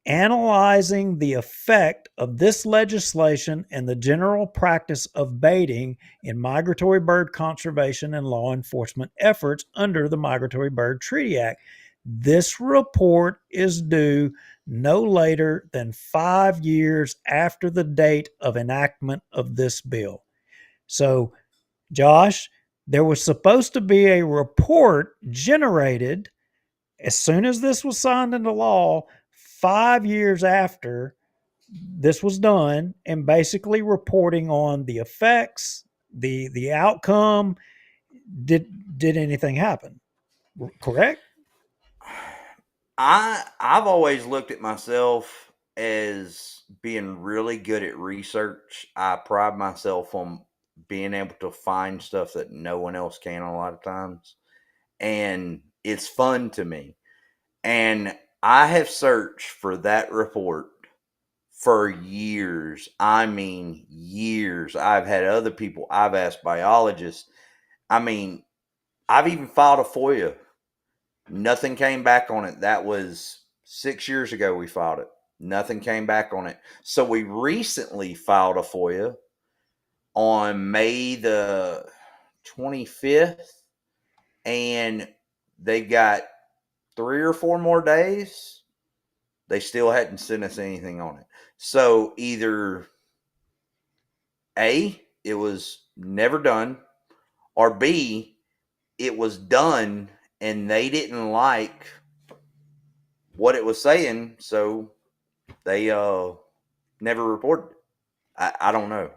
analyzing the effect of this legislation and the general practice of baiting in migratory bird conservation and law enforcement efforts under the Migratory Bird Treaty Act. This report is due no later than 5 years after the date of enactment of this bill. So, Josh, there was supposed to be a report generated as soon as this was signed into law, 5 years after this was done, and basically reporting on the effects, the outcome. Did anything happen? Correct? I've always looked at myself as being really good at research. I pride myself on being able to find stuff that no one else can a lot of times, and it's fun to me. And I have searched for that report for years. I mean, years. I've had other people, I've asked biologists. I mean, I've even filed a FOIA. Nothing came back on it. That was 6 years ago we filed it. Nothing came back on it. So we recently filed a FOIA on May the 25th, and they've got 3 or 4 more days. They still hadn't sent us anything on it. So either A, it was never done, or B, it was done and they didn't like what it was saying, so they never reported it. I don't know.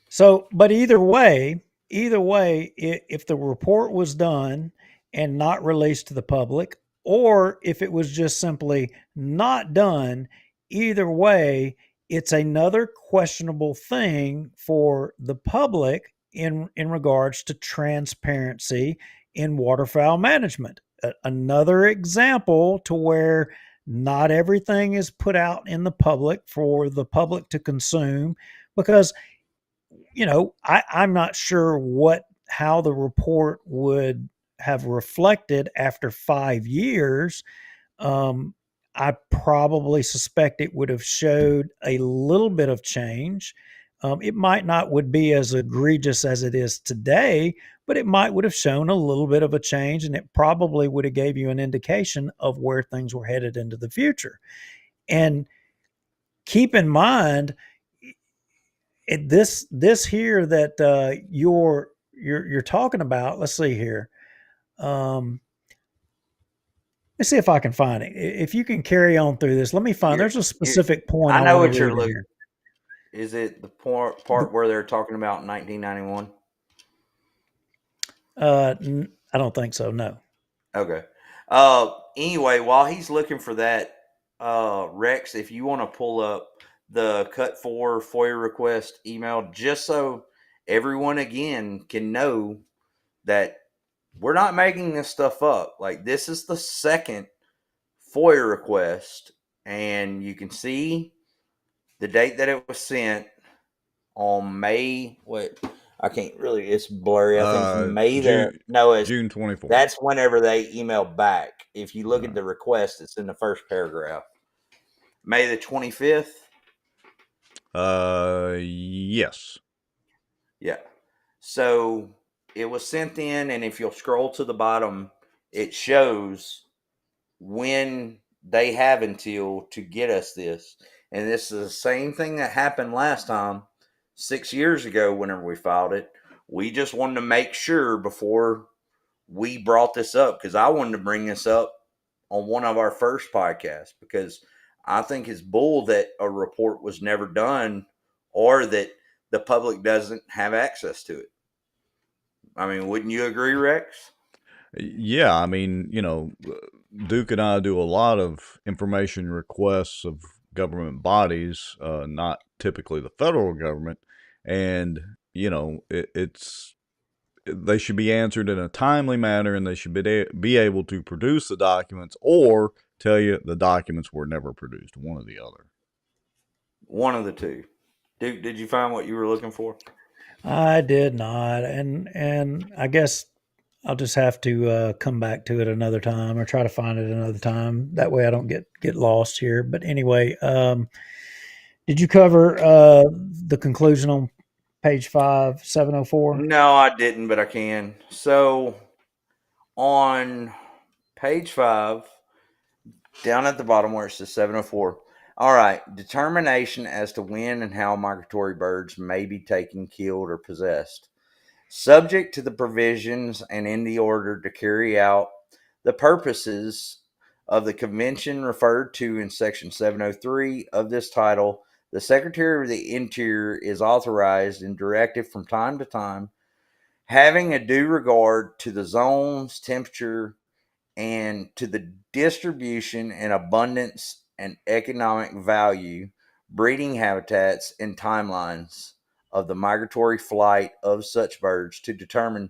So, but either way, if the report was done and not released to the public, or if it was just simply not done, either way, it's another questionable thing for the public in regards to transparency in waterfowl management. Another example to where not everything is put out in the public for the public to consume because I'm not sure how the report would have reflected after 5 years. Um, I probably suspect it would have showed a little bit of change. It might not would be as egregious as it is today, but it might would have shown a little bit of a change, and it probably would have gave you an indication of where things were headed into the future. And keep in mind, this here that you're talking about. Let's see here. Um, let's see if I can find it. If you can carry on through this, let me find. You're, There's a you're, specific point I I know want to what read you're in looking. here. Is it the part where they're talking about 1991? I don't think so. No. Okay. Anyway, while he's looking for that, Rex, if you want to pull up the Cut 4 FOIA request email, just so everyone again can know that we're not making this stuff up. Like, this is the second FOIA request, and you can see the date that it was sent on May. What? I can't really. It's blurry. I think it's May the June no. It's June 24th. that's whenever they emailed back. If you look at the request, it's in the first paragraph. May the 25th. Yes. Yeah. So it was sent in, and if you'll scroll to the bottom, it shows when they have until to get us this. And this is the same thing that happened last time, 6 years ago, whenever we filed it. We just wanted to make sure before we brought this up, because I wanted to bring this up on one of our first podcasts, because I think it's bull that a report was never done or that the public doesn't have access to it. I mean, wouldn't you agree, Rex? Yeah, I mean, Duke and I do a lot of information requests of government bodies, not typically the federal government, and it's they should be answered in a timely manner, and they should be able to produce the documents or tell you the documents were never produced, one or the other. One of the two. Duke, did you find what you were looking for? I did not, and I guess I'll just have to come back to it another time, or try to find it another time. That way, I don't get lost here. But anyway, did you cover the conclusion on page 5, 704? No, I didn't, but I can. So on page 5, down at the bottom where it says 704. All right, determination as to when and how migratory birds may be taken, killed, or possessed. Subject to the provisions and in the order to carry out the purposes of the convention referred to in section 703 of this title, the Secretary of the Interior is authorized and directed from time to time, having a due regard to the zones, temperature, and to the distribution and abundance and economic value, breeding habitats, and timelines of the migratory flight of such birds, to determine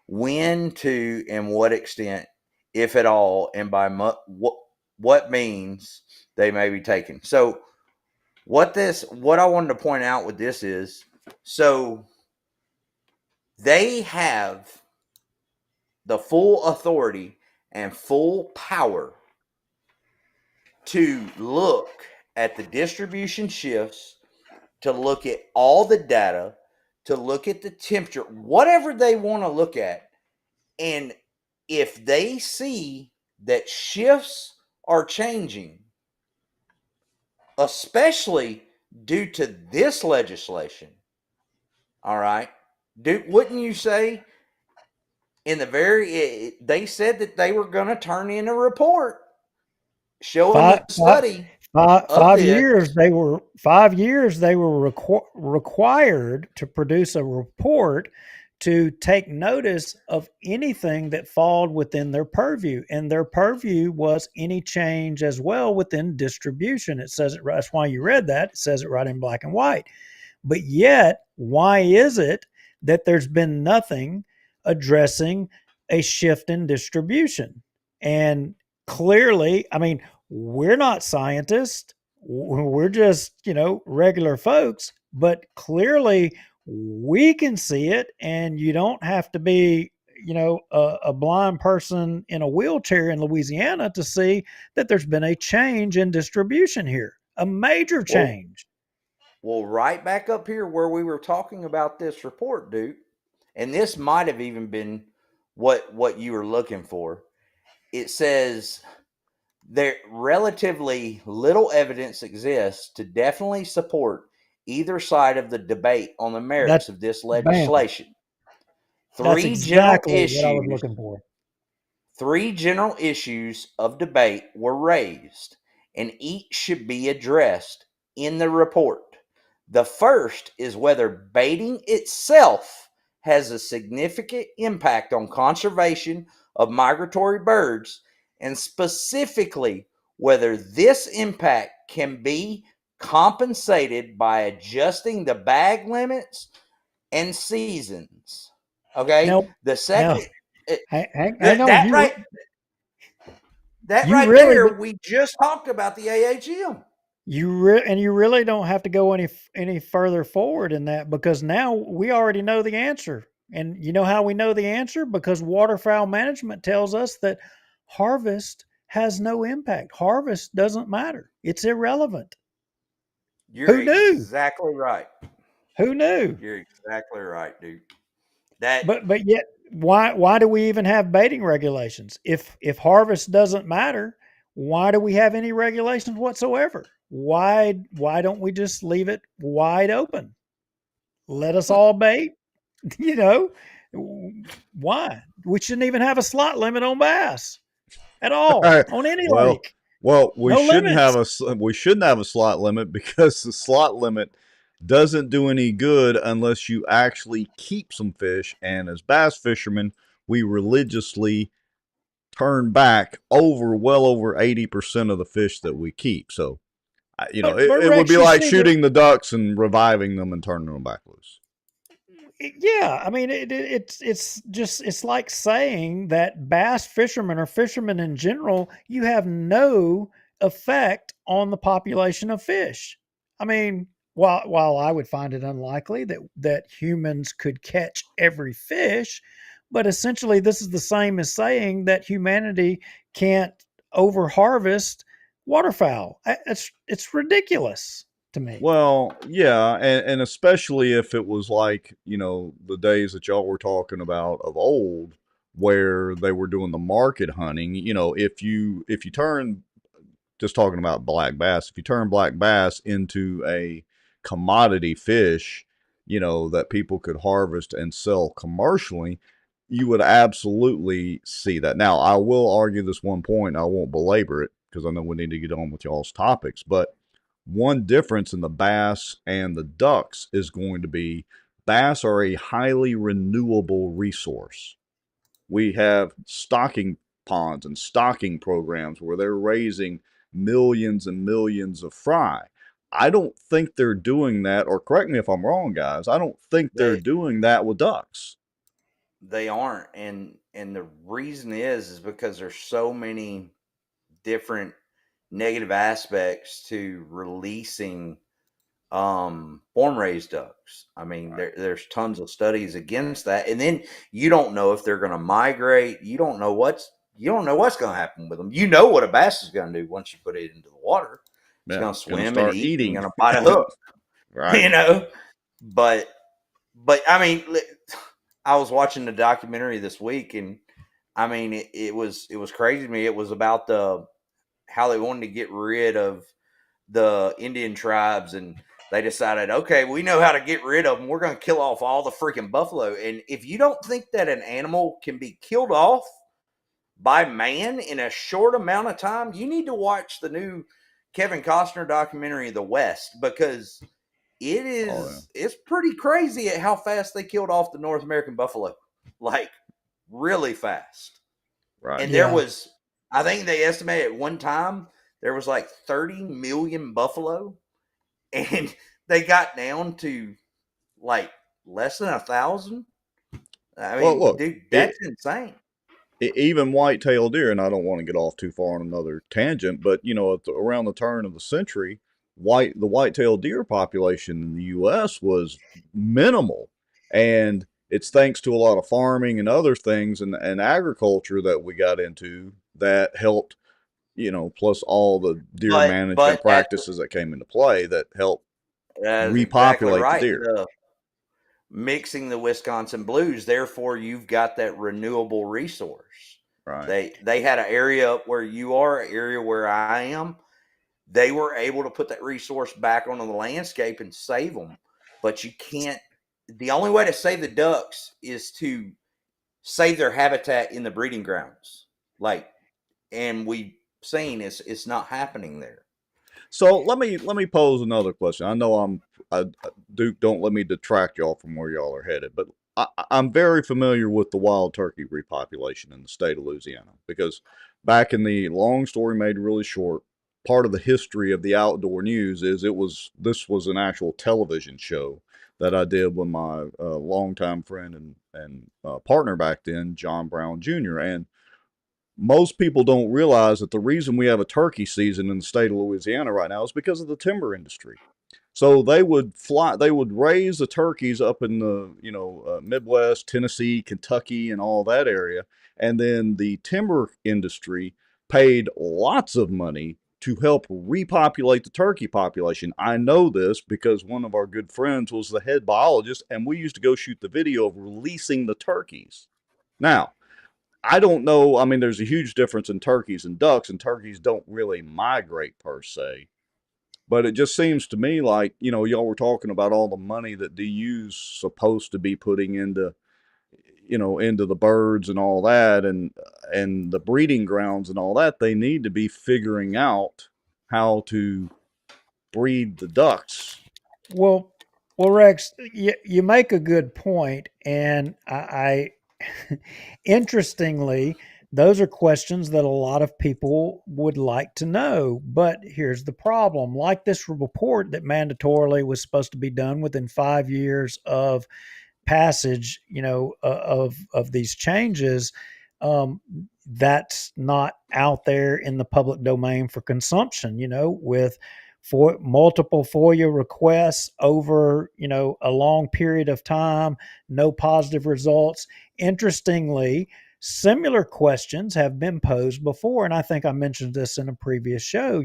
when, to, and what extent, if at all, and by what means they may be taken. So what I wanted to point out with this is, so they have the full authority and full power to look at the distribution shifts, to look at all the data, to look at the temperature, whatever they want to look at. And if they see that shifts are changing, especially due to this legislation, all right, wouldn't you say they said that they were going to turn in a report showing the study of 5 years they were 5 years they were required to produce a report to take notice of anything that fall within their purview, and their purview was any change as well within distribution. It says it. That's why you read that. It says it right in black and white. But yet, why is it that there's been nothing addressing a shift in distribution? And clearly, I mean, we're not scientists. We're just, regular folks, but clearly we can see it, and you don't have to be, a blind person in a wheelchair in Louisiana to see that there's been a change in distribution here, a major change. Well, right back up here where we were talking about this report, Duke, and this might have even been what you were looking for. It says there relatively little evidence exists to definitely support either side of the debate on the merits of this legislation. That's exactly what I was looking for. 3 general issues of debate were raised, and each should be addressed in the report. The first is whether baiting itself has a significant impact on conservation of migratory birds, and specifically whether this impact can be compensated by adjusting the bag limits and seasons. Okay? Now, the second... hang on. That right there, we just talked about the AHM. You really don't have to go any further forward in that, because now we already know the answer. And you know how we know the answer? Because waterfowl management tells us that harvest has no impact. Harvest doesn't matter. It's irrelevant. Who knew? Exactly right. Who knew? You're exactly right, dude. that But yet, why do we even have baiting regulations? If harvest doesn't matter, why do we have any regulations whatsoever? Why don't we just leave it wide open? Let us all bait. You know, why? We shouldn't even have a slot limit on bass at all on any well, lake. we No shouldn't have limits. a slot limit because the slot limit doesn't do any good unless you actually keep some fish. And as bass fishermen, we religiously turn back well over 80% of the fish that we keep. So, But it would be Rex, you like see shooting the ducks and reviving them and turning them back loose. yeah, I mean it's like saying that bass fishermen or fishermen in general, you have no effect on the population of fish. I mean, while I would find it unlikely that humans could catch every fish, but essentially this is the same as saying that humanity can't over harvest waterfowl. It's ridiculous to me. Well, yeah, and especially if it was like, the days that y'all were talking about of old where they were doing the market hunting, if you turn, just talking about black bass, if you turn black bass into a commodity fish, that people could harvest and sell commercially, you would absolutely see that. Now, I will argue this one point, I won't belabor it because I know we need to get on with y'all's topics, but one difference in the bass and the ducks is going to be bass are a highly renewable resource. We have stocking ponds and stocking programs where they're raising millions and millions of fry. I don't think they're doing that, or correct me if I'm wrong, guys. I don't think they're they doing that with ducks. they aren't, and the reason is because there's so many different negative aspects to releasing farm raised ducks. I mean, Right. there's tons of studies against that, and then you don't know if they're going to migrate. You don't know what's going to happen with them. You know what a bass is going to do once you put it into the water. It's Yeah, going to gonna swim and start eat and eating. going to bite a hook. Right. You know, but I mean, I was watching the documentary this week, and I mean, it was crazy to me. It was about how they wanted to get rid of the Indian tribes, and they decided, okay, we know how to get rid of them. We're going to kill off all the freaking buffalo. And if you don't think that an animal can be killed off by man in a short amount of time, you need to watch the new Kevin Costner documentary, The West, because Oh yeah. it's pretty crazy at how fast they killed off the North American buffalo, like really fast. Right. And there Yeah. was, I think they estimated at one time there was like 30 million buffalo, and they got down to like less than 1,000. I Well, mean, look, dude, that's insane. even white-tailed deer, and I don't want to get off too far on another tangent, but around the turn of the century, the white-tailed deer population in the U.S. was minimal, and it's thanks to a lot of farming and other things and agriculture that we got into that helped, plus all the deer management But practices that came into play that helped that's exactly repopulate the right. deer. Mixing the Wisconsin blues, therefore you've got that renewable resource. Right. They had an area up where you are, an area where I am. They were able to put that resource back onto the landscape and save them. But you can't. The only way to save the ducks is to save their habitat in the breeding grounds. Like, and we've seen it's not happening there. So let me pose another question. I know Duke. Don't let me detract y'all from where y'all are headed, but I'm very familiar with the wild turkey repopulation in the state of Louisiana because back in the long story made really short, part of the history of the outdoor news is this was an actual television show that I did with my longtime friend and partner back then, John Brown Jr. And most people don't realize that the reason we have a turkey season in the state of Louisiana right now is because of the timber industry. So they would raise the turkeys up in the Midwest, Tennessee, Kentucky, and all that area, and then the timber industry paid lots of money to help repopulate the turkey population. I know this because one of our good friends was the head biologist, and we used to go shoot the video of releasing the turkeys. Now, I don't know. I mean, there's a huge difference in turkeys and ducks, and turkeys don't really migrate per se. But it just seems to me like, y'all were talking about all the money that DU's supposed to be putting into, into the birds and all that, and the breeding grounds and all that. They need to be figuring out how to breed the ducks. Well, Rex, you make a good point, and I interestingly, those are questions that a lot of people would like to know. But here's the problem: like this report that mandatorily was supposed to be done within 5 years of passage, of these changes, that's not out there in the public domain for consumption. With for multiple FOIA requests over, a long period of time, no positive results. Interestingly, similar questions have been posed before, and I think I mentioned this in a previous show.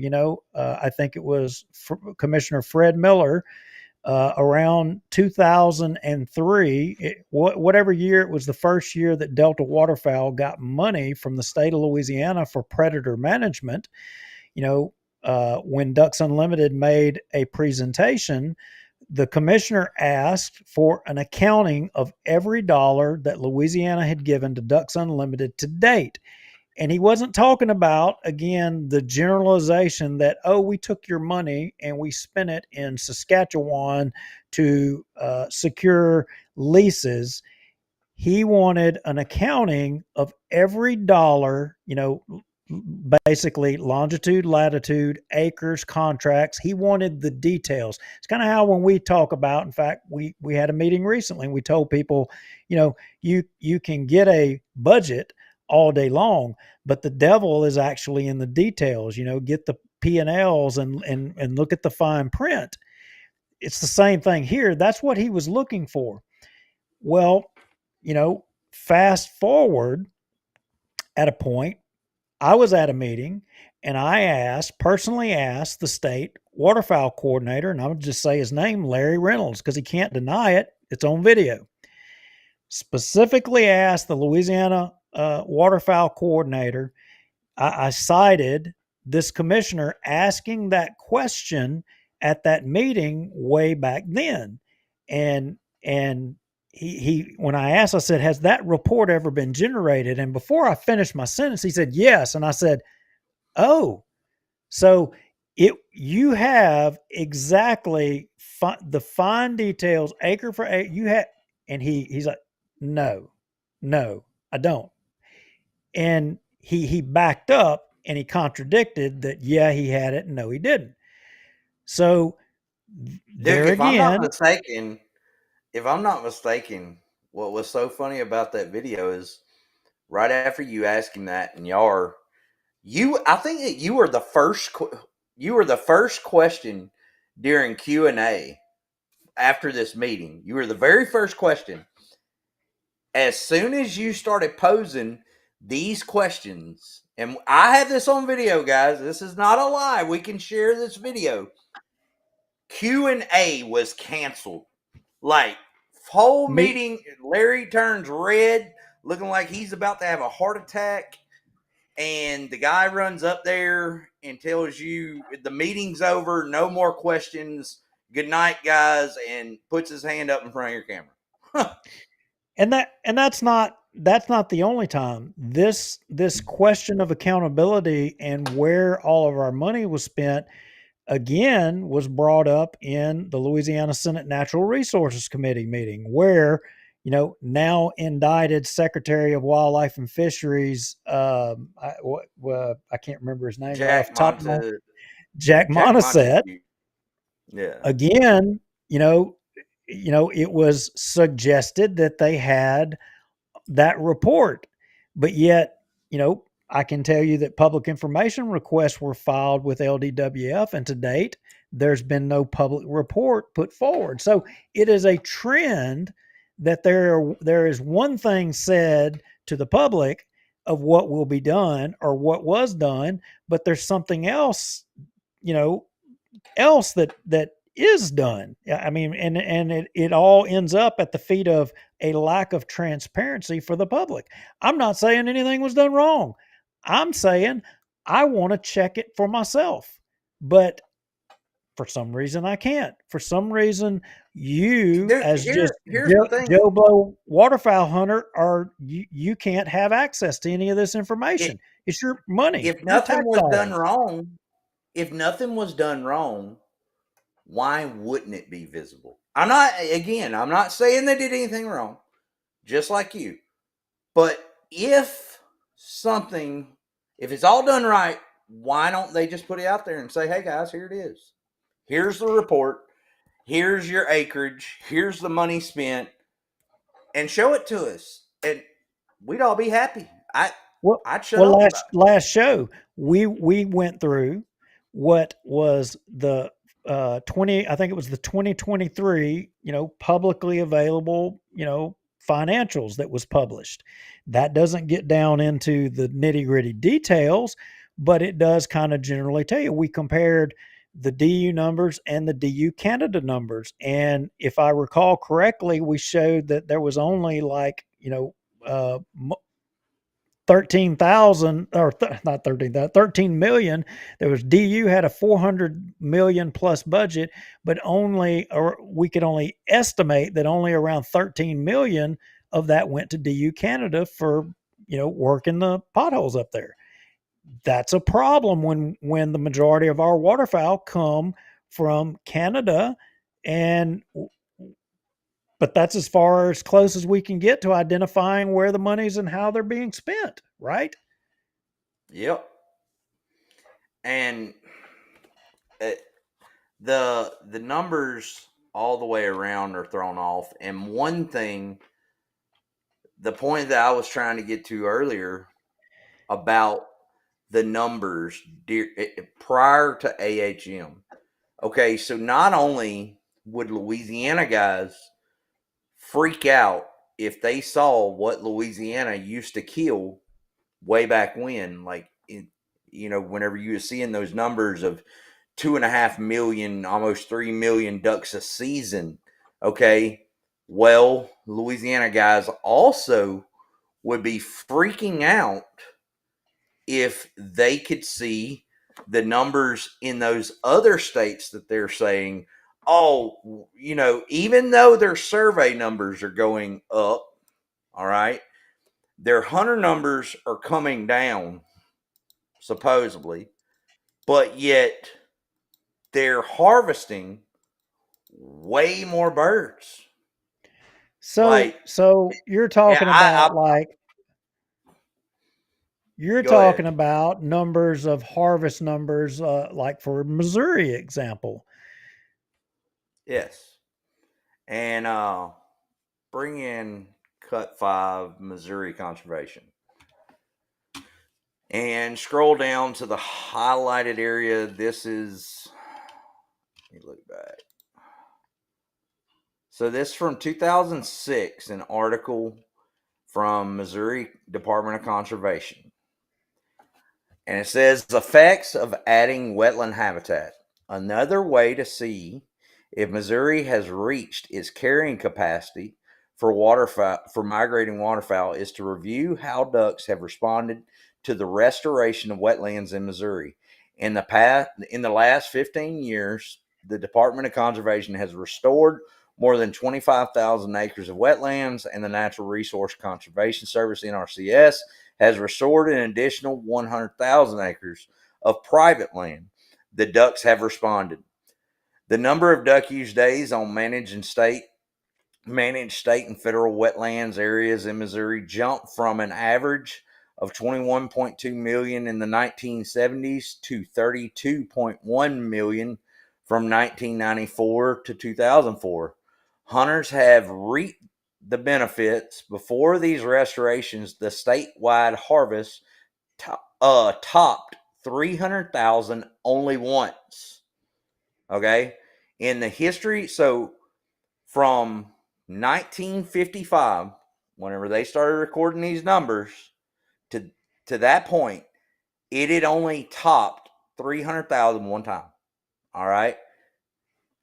I think it was Commissioner Fred Miller around 2003, whatever year it was, the first year that Delta Waterfowl got money from the state of Louisiana for predator management. When Ducks Unlimited made a presentation, the commissioner asked for an accounting of every dollar that Louisiana had given to Ducks Unlimited to date. And he wasn't talking about, again, the generalization that, we took your money and we spent it in Saskatchewan to secure leases. He wanted an accounting of every dollar, basically longitude, latitude, acres, contracts. He wanted the details. It's kind of how when we talk about, in fact, we had a meeting recently and we told people, you can get a budget all day long, but the devil is actually in the details. Get the P&Ls and look at the fine print. It's the same thing here. That's what he was looking for. Well, fast forward at a point, I was at a meeting and I personally asked the state waterfowl coordinator, and I would just say his name, Larry Reynolds, because he can't deny it. It's on video. Specifically asked the Louisiana waterfowl coordinator. I cited this commissioner asking that question at that meeting way back then. And he when I asked, I said, has that report ever been generated? And before I finished my sentence, he said, yes. And I said, oh, so you have exactly the fine details, acre for acre. You have, and he's like, no, I don't. And he backed up and he contradicted that, yeah, he had it, and no, he didn't. So there Dude, again, if I'm not mistaken, what was so funny about that video is right after you ask him that, and I think that you were the first question during Q&A after this meeting. You were the very first question. As soon as you started posing these questions, and I have this on video, guys, this is not a lie, we can share this video. Q&A was canceled. Like, whole meeting, Larry turns red, looking like he's about to have a heart attack, and the guy runs up there and tells you the meeting's over, no more questions, good night, guys, and puts his hand up in front of your camera. and that's not the only time this question of accountability and where all of our money was spent again was brought up in the Louisiana Senate Natural Resources Committee meeting, where now indicted Secretary of Wildlife and Fisheries, I can't remember his name. Jack Montesette. Yeah. Again, it was suggested that they had that report, but yet, I can tell you that public information requests were filed with LDWF, and to date, there's been no public report put forward. So it is a trend that there is one thing said to the public of what will be done or what was done, but there's something else, else that is done. I mean, and it all ends up at the feet of a lack of transparency for the public. I'm not saying anything was done wrong. I'm saying I want to check it for myself, but for some reason I can't. For some reason, you as just Here's the thing. Joe Blow waterfowl hunter are you can't have access to any of this information. It's your money, If your nothing tax was done dollars. wrong, if nothing was done wrong, why wouldn't it be visible? I'm not saying they did anything wrong, just like you. But if it's all done right, why don't they just put it out there and say, hey guys, here it is. Here's the report. Here's your acreage. Here's the money spent, and show it to us. And we'd all be happy. I'd shut up about it. Last show we went through what was the 20. I think it was the 2023. Publicly available. Financials that was published. That doesn't get down into the nitty gritty details, but it does kind of generally tell you. We compared the DU numbers and the DU Canada numbers, and if I recall correctly, we showed that there was only like 13,000 or not 13,000, 13 million. There was DU had a 400 million plus budget, but we could only estimate that only around 13 million of that went to DU Canada for, working the potholes up there. That's a problem when the majority of our waterfowl come from Canada, and but that's as close as we can get to identifying where the money's and how they're being spent, right? Yep. And the numbers all the way around are thrown off. And one thing, the point that I was trying to get to earlier about the numbers prior to AHM. Okay, so not only would Louisiana guys freak out if they saw what Louisiana used to kill way back when, like whenever you were seeing those numbers of 2.5 million, almost 3 million ducks a season. Okay, well, Louisiana guys also would be freaking out if they could see the numbers in those other states that they're saying, oh, even though their survey numbers are going up, all right, their hunter numbers are coming down, supposedly, but yet they're harvesting way more birds. So you're talking about about numbers of harvest numbers, like for Missouri example. Yes. And bring in Cut 5, Missouri Conservation. And scroll down to the highlighted area. This is, let me look back. So this is from 2006, an article from Missouri Department of Conservation. And it says, effects of adding wetland habitat. Another way to see if Missouri has reached its carrying capacity for migrating waterfowl is to review how ducks have responded to the restoration of wetlands in Missouri. In the last 15 years, the Department of Conservation has restored more than 25,000 acres of wetlands, and the Natural Resource Conservation Service, NRCS, has restored an additional 100,000 acres of private land. The ducks have responded. The number of duck use days on managed state and federal wetlands areas in Missouri jumped from an average of 21.2 million in the 1970s to 32.1 million from 1994 to 2004. Hunters have reaped the benefits. Before these restorations, the statewide harvest topped 300,000 only once. Okay, in the history, so from 1955, whenever they started recording these numbers, to to that point, it had only topped 300,000 one time. All right.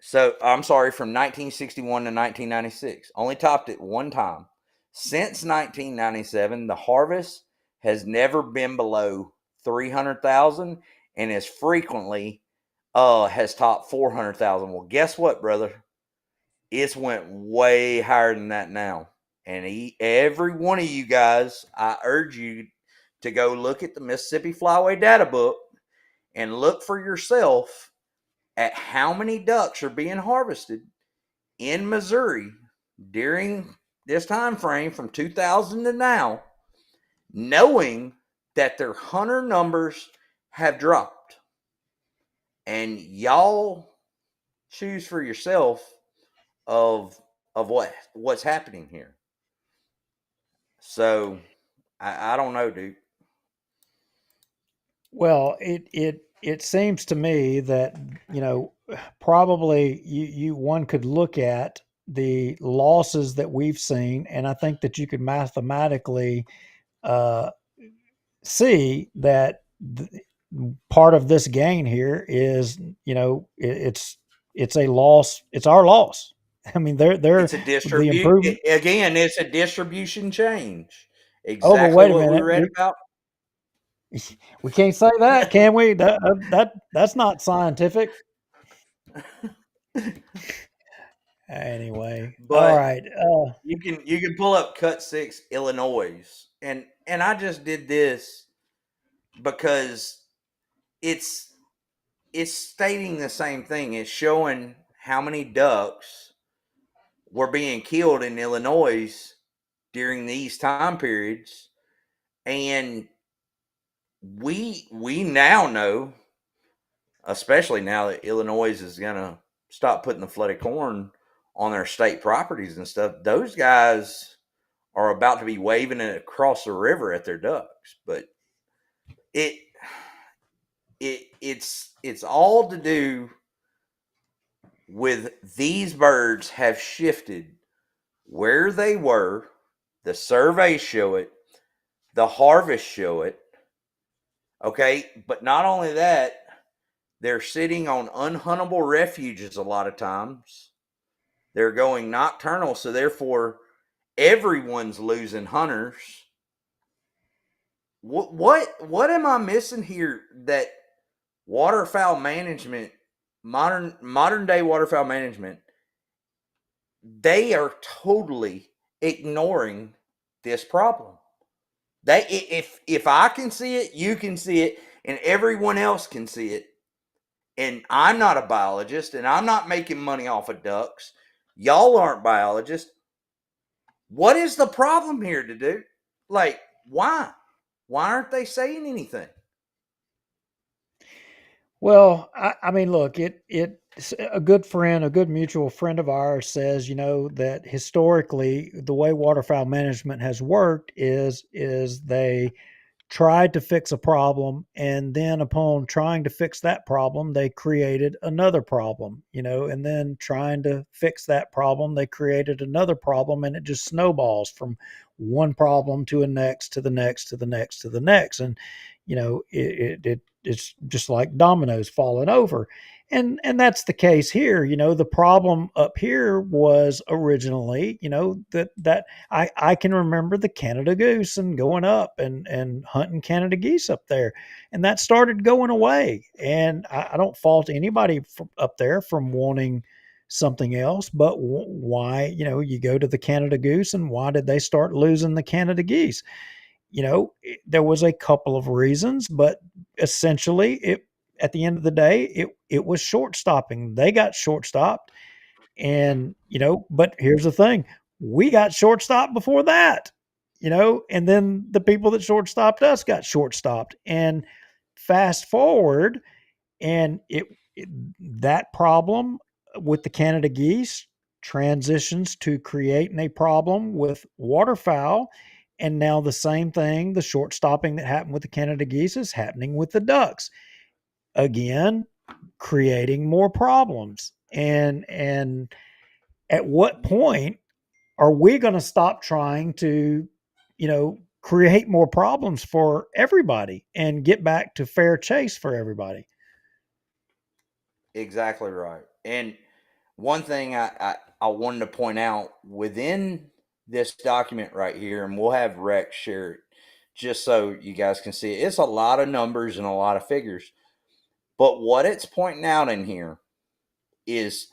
So I'm sorry, from 1961 to 1996, only topped it one time. Since 1997, the harvest has never been below 300,000 and as frequently has topped 400,000. Well, guess what, brother? It's went way higher than that now. And every one of you guys, I urge you to go look at the Mississippi Flyway data book and look for yourself at how many ducks are being harvested in Missouri during this time frame from 2000 to now, knowing that their hunter numbers have dropped. And y'all choose for yourself of what's happening here. So I don't know, dude. Well, it seems to me that, probably one could look at the losses that we've seen, and I think that you could mathematically uh, see that part of this gain here is, it's a loss. It's our loss. I mean, they're It's a the improvement. again, it's a distribution change. Oh, but Exactly wait a what we minute. read about. We can't say that, can we? That's not scientific. Anyway, all But right. you can pull up Cut 6 Illinois, and I just did this because it's stating the same thing. It's showing how many ducks were being killed in Illinois during these time periods, and we now know, especially now that Illinois is going to stop putting the flooded corn on their state properties and stuff. Those guys are about to be waving it across the river at their ducks. But it's all to do with these birds have shifted where they were. The surveys show it. The harvest show it. Okay, but not only that, they're sitting on unhuntable refuges a lot of times. They're going nocturnal, so therefore everyone's losing hunters. What am I missing here that waterfowl management, modern day waterfowl management, they are totally ignoring this problem. They if I can see it, you can see it, and everyone else can see it. And I'm not a biologist, and I'm not making money off of ducks. Y'all aren't biologists. What is the problem here to do? Like, why? Why aren't they saying anything? Well, I mean, look, a good friend, a good mutual friend of ours says, that historically the way waterfowl management has worked is they tried to fix a problem, and then upon trying to fix that problem, they created another problem, and then trying to fix that problem, they created another problem, and it just snowballs from one problem to the next, to the next, to the next, to the next. And, it's just like dominoes falling over. And that's the case here. The problem up here was originally, that I can remember the Canada goose and going up and hunting Canada geese up there, and that started going away. And I don't fault anybody up there from wanting something else, but why, you go to the Canada goose, and why did they start losing the Canada geese? There was a couple of reasons, but essentially at the end of the day, it was short stopping. They got short stopped. And, but here's the thing, we got short stopped before that, and then the people that short stopped us got short stopped. And fast forward, and that problem with the Canada geese transitions to creating a problem with waterfowl. And now the same thing, the short stopping that happened with the Canada geese, is happening with the ducks. Again, creating more problems. And at what point are we going to stop trying to, create more problems for everybody and get back to fair chase for everybody. Exactly right. And one thing I wanted to point out within this document right here, and we'll have Rex share it just so you guys can see it. It's a lot of numbers and a lot of figures. But what it's pointing out in here is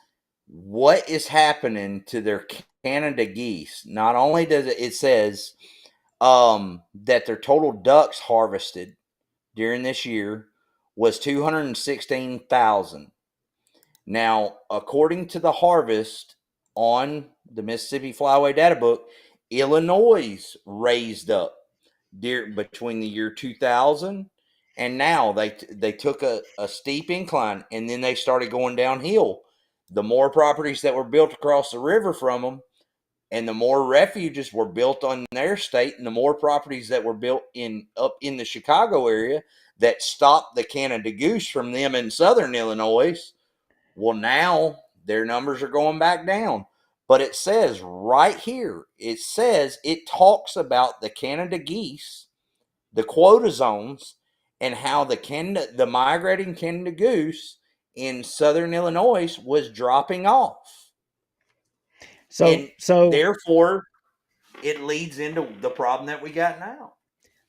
what is happening to their Canada geese. Not only does it says that their total ducks harvested during this year was 216,000. Now, according to the harvest on the Mississippi Flyway data book, Illinois raised up between the year 2000 and now. They took a steep incline and then they started going downhill. The more properties that were built across the river from them, and the more refuges were built on their state, and the more properties that were built up in the Chicago area that stopped the Canada goose from them in southern Illinois. Well, now their numbers are going back down. But it says right here, it talks about the Canada geese, the quota zones, and how the migrating Canada goose in southern Illinois was dropping off. So therefore, it leads into the problem that we got now.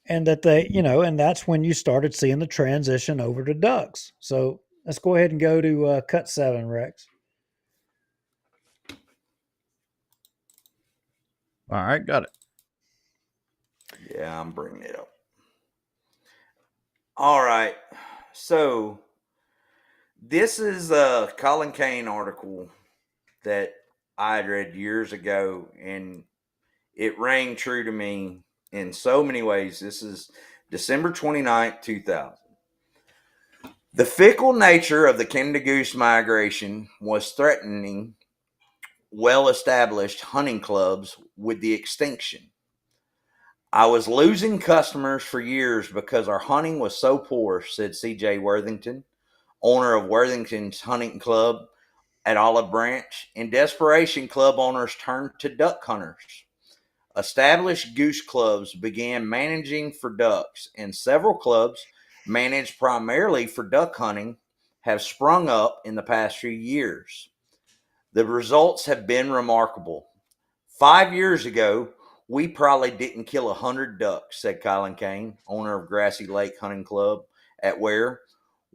And that they, and that's when you started seeing the transition over to ducks. So let's go ahead and go to cut 7, Rex. All right, got it. Yeah, I'm bringing it up. All right. So this is a Colin Kane article that I had read years ago, and it rang true to me in so many ways. This is December 29th, 2000. The fickle nature of the Canada goose migration was threatening well-established hunting clubs with the extinction. I was losing customers for years because our hunting was so poor, said C.J. Worthington, owner of Worthington's Hunting Club at Olive Branch. In desperation, club owners turned to duck hunters. Established goose clubs began managing for ducks, and several clubs managed primarily for duck hunting have sprung up in the past few years. The results have been remarkable. 5 years ago, we probably didn't kill 100 ducks, said Colin Kane, owner of Grassy Lake Hunting Club at Ware.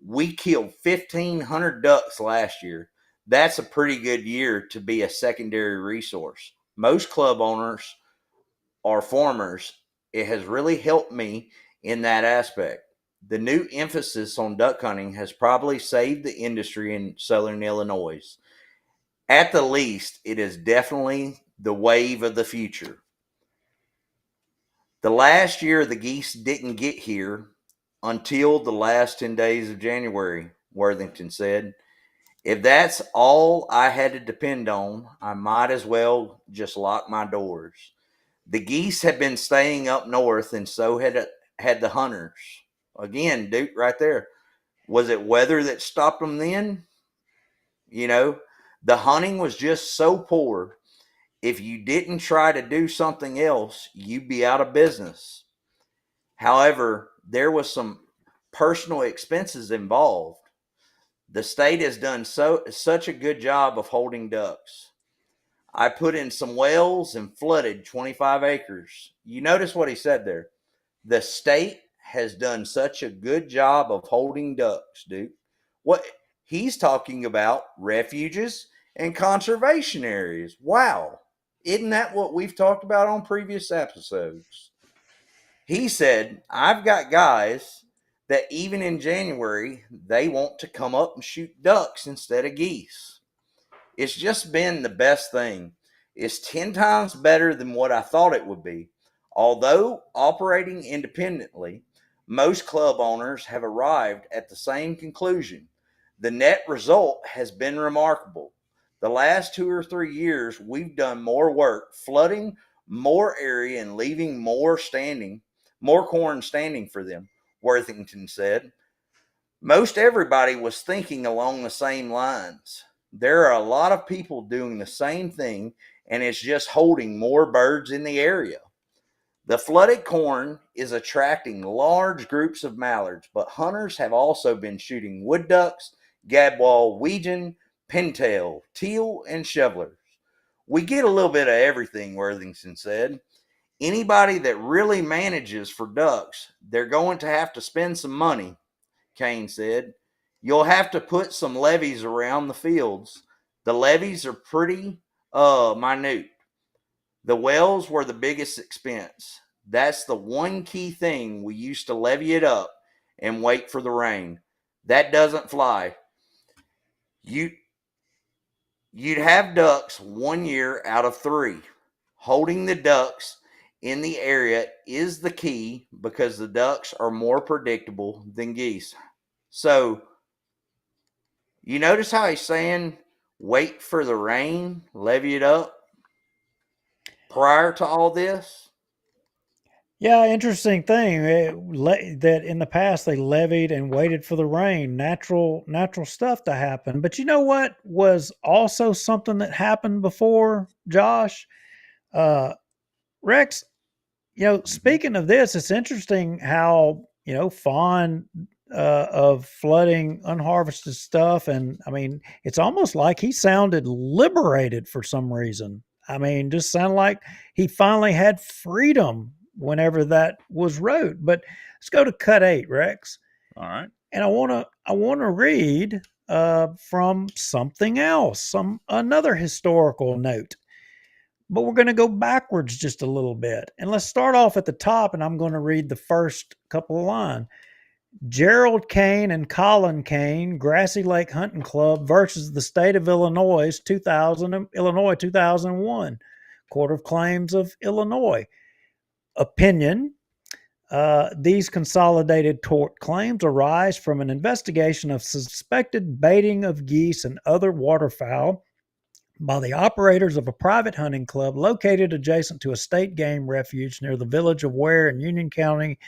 We killed 1,500 ducks last year. That's a pretty good year to be a secondary resource. Most club owners are farmers. It has really helped me in that aspect. The new emphasis on duck hunting has probably saved the industry in southern Illinois. At the least, it is definitely the wave of the future. The last year, the geese didn't get here until the last 10 days of January, Worthington said. If that's all I had to depend on, I might as well just lock my doors. The geese had been staying up north, and so had the hunters. Again, Duke, right there. Was it weather that stopped them then? The hunting was just so poor. If you didn't try to do something else, you'd be out of business. However, there was some personal expenses involved. The state has done such a good job of holding ducks. I put in some wells and flooded 25 acres. You notice what he said there. The state has done such a good job of holding ducks, dude. What he's talking about, refuges and conservation areas. Wow. Isn't that what we've talked about on previous episodes? He said, I've got guys that even in January, they want to come up and shoot ducks instead of geese. It's just been the best thing. It's 10 times better than what I thought it would be. Although operating independently, most club owners have arrived at the same conclusion. The net result has been remarkable. The last 2 or 3 years, we've done more work, flooding more area and leaving more corn standing for them, Worthington said. Most everybody was thinking along the same lines. There are a lot of people doing the same thing, and it's just holding more birds in the area. The flooded corn is attracting large groups of mallards, but hunters have also been shooting wood ducks, gadwall, widgeon, pintail, teal, and shovelers. We get a little bit of everything, Worthington said. Anybody that really manages for ducks, they're going to have to spend some money, Kane said. You'll have to put some levees around the fields. The levees are pretty minute. The wells were the biggest expense. That's the one key thing. We used to levee it up and wait for the rain. That doesn't fly. You'd have ducks 1 year out of 3. Holding the ducks in the area is the key because the ducks are more predictable than geese. So, you notice how he's saying wait for the rain, levee it up prior to all this? Yeah, interesting thing that in the past they levied and waited for the rain, natural stuff to happen. But you know what was also something that happened before, Josh? Uh, Rex, speaking of this, it's interesting how, fond of flooding unharvested stuff. And I mean, it's almost like he sounded liberated for some reason. I mean, just sounded like he finally had freedom whenever that was wrote. But let's go to cut 8, Rex. All right. And I want to read from something else, another historical note. But we're going to go backwards just a little bit. And let's start off at the top, and I'm going to read the first couple of lines. Gerald Kane and Colin Kane, Grassy Lake Hunting Club versus the state of Illinois 2001, Court of Claims of Illinois. Opinion. These consolidated tort claims arise from an investigation of suspected baiting of geese and other waterfowl by the operators of a private hunting club located adjacent to a state game refuge near the village of Ware in Union County,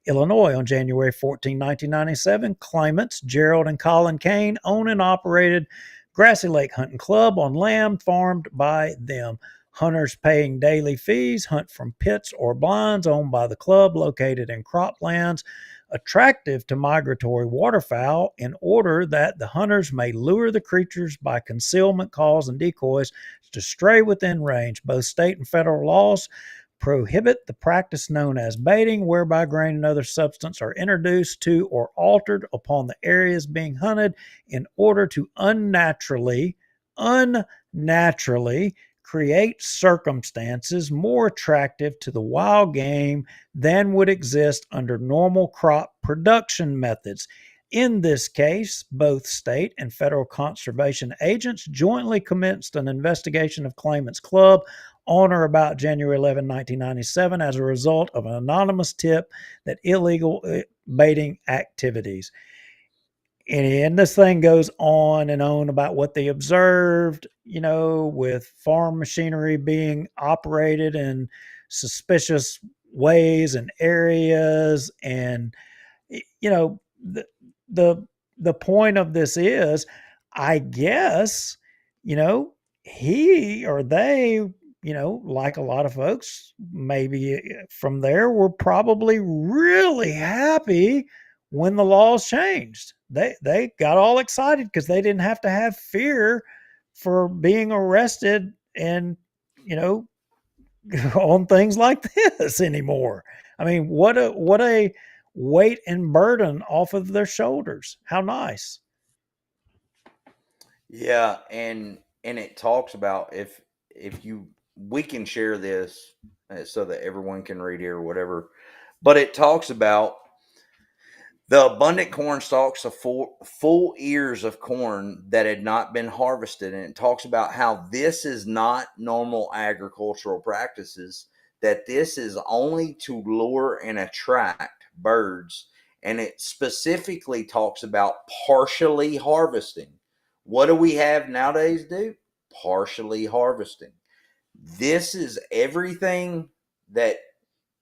Illinois. On January 14, 1997, claimants Gerald and Colin Kane own and operated Grassy Lake Hunting Club on land farmed by them. Hunters paying daily fees hunt from pits or blinds owned by the club located in croplands attractive to migratory waterfowl in order that the hunters may lure the creatures by concealment calls and decoys to stray within range. Both state and federal laws prohibit the practice known as baiting, whereby grain and other substance are introduced to or altered upon the areas being hunted in order to unnaturally create circumstances more attractive to the wild game than would exist under normal crop production methods. In this case, both state and federal conservation agents jointly commenced an investigation of claimant's club on or about January 11, 1997, as a result of an anonymous tip that illegal baiting activities. And this thing goes on and on about what they observed, with farm machinery being operated in suspicious ways and areas. And, the, the point of this is, I guess, he or they, like a lot of folks, maybe from there, were probably really happy when the laws changed. They got all excited because they didn't have to have fear for being arrested and, on things like this anymore. I mean, what a weight and burden off of their shoulders. How nice. Yeah, and it talks about if you we can share this so that everyone can read it or whatever, but it talks about the abundant corn stalks of full ears of corn that had not been harvested. And it talks about how this is not normal agricultural practices, that this is only to lure and attract birds. And it specifically talks about partially harvesting. What do we have nowadays do? Partially harvesting. This is everything that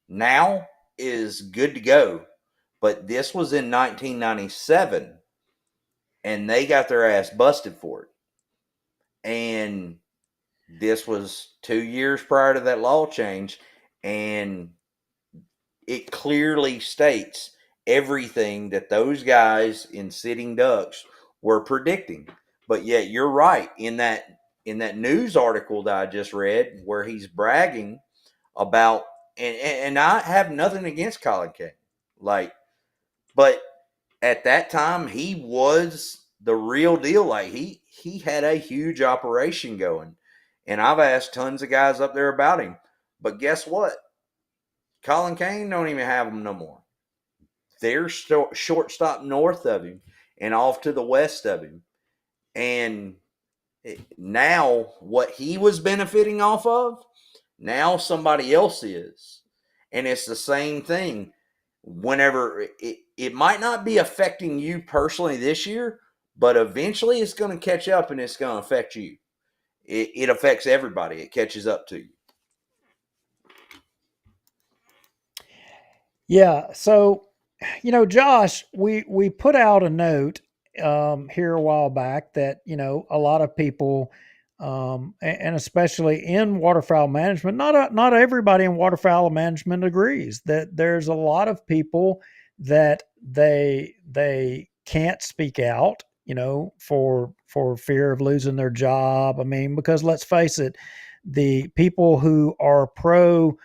now is good to go. But this was in 1997, and they got their ass busted for it. And this was 2 years prior to that law change. And it clearly states everything that those guys in sitting ducks were predicting. But yet you're right, in that news article that I just read where he's bragging about, and I have nothing against Colin King, like, but at that time he was the real deal. Like he had a huge operation going, and I've asked tons of guys up there about him, but guess what? Colin Kane don't even have them no more. They're shortstop north of him and off to the west of him, and now what he was benefiting off of, now somebody else is, and it's the same thing. Whenever it might not be affecting you personally this year, but eventually it's going to catch up and it's going to affect you. It affects everybody. It catches up to you. Yeah. So, Josh, we put out a note here a while back that a lot of people, and especially in waterfowl management, not everybody in waterfowl management agrees that there's a lot of people that they can't speak out, for fear of losing their job. I mean, because let's face it, the people who are pro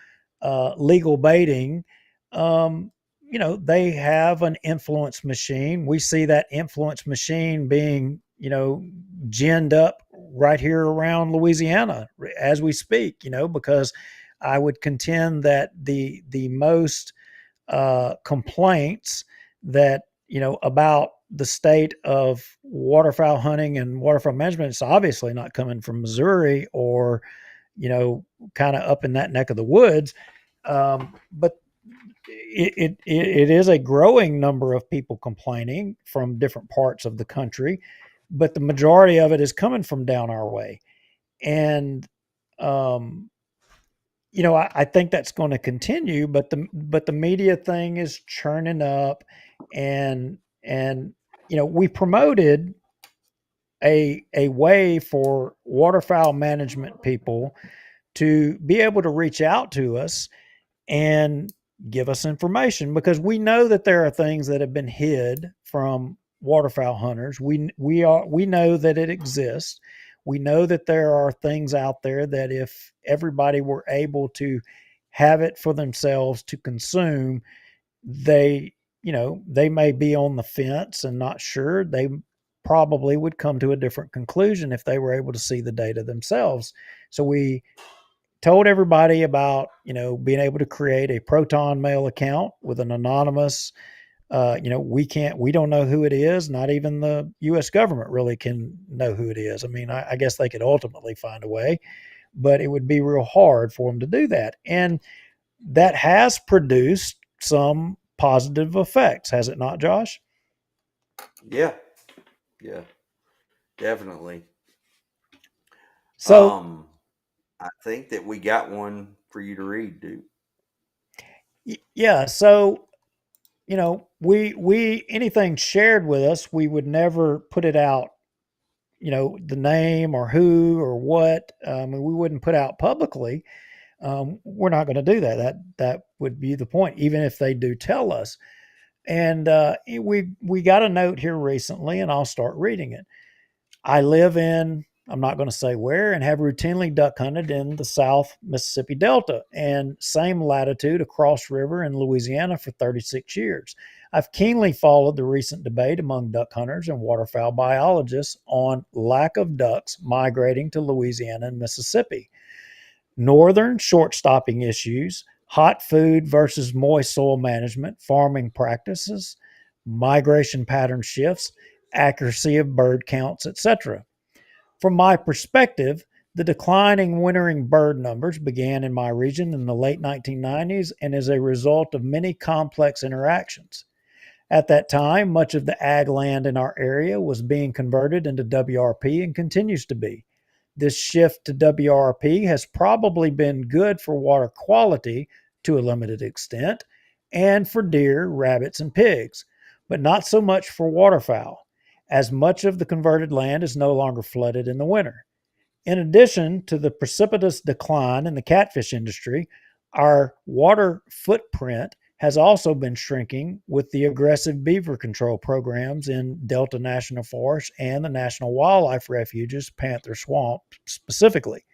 legal baiting, they have an influence machine. We see that influence machine being, ginned up right here around Louisiana as we speak, because I would contend that the most complaints that, about the state of waterfowl hunting and waterfowl management, it's obviously not coming from Missouri or, kind of up in that neck of the woods. But it is a growing number of people complaining from different parts of the country, but the majority of it is coming from down our way. And, I think that's going to continue, but the media thing is churning up, and we promoted a way for waterfowl management people to be able to reach out to us and give us information, because we know that there are things that have been hid from waterfowl hunters. We know that it exists. We know that there are things out there that if everybody were able to have it for themselves to consume, they may be on the fence and not sure. They probably would come to a different conclusion if they were able to see the data themselves. So we told everybody about, being able to create a Proton Mail account with an anonymous, we don't know who it is. Not even the U.S. government really can know who it is. I mean, I guess they could ultimately find a way, but it would be real hard for them to do that. And that has produced some positive effects, has it not, Josh? Yeah, definitely. So, I think that we got one for you to read, dude. Yeah. So, we anything shared with us, we would never put it out, the name or who or what. We wouldn't put out publicly. We're not going to do that. That would be the point, even if they do tell us. And we got a note here recently, and I'll start reading it. I live in, I'm not going to say where, and have routinely duck hunted in the South Mississippi Delta and same latitude across river in Louisiana for 36 years. I've keenly followed the recent debate among duck hunters and waterfowl biologists on lack of ducks migrating to Louisiana and Mississippi. Northern short stopping issues, hot food versus moist soil management, farming practices, migration pattern shifts, accuracy of bird counts, etc. From my perspective, the declining wintering bird numbers began in my region in the late 1990s and is a result of many complex interactions. At that time, much of the ag land in our area was being converted into WRP and continues to be. This shift to WRP has probably been good for water quality to a limited extent and for deer, rabbits, and pigs, but not so much for waterfowl, as much of the converted land is no longer flooded in the winter. In addition to the precipitous decline in the catfish industry, our water footprint has also been shrinking with the aggressive beaver control programs in Delta National Forest and the National Wildlife Refuge's Panther Swamp specifically.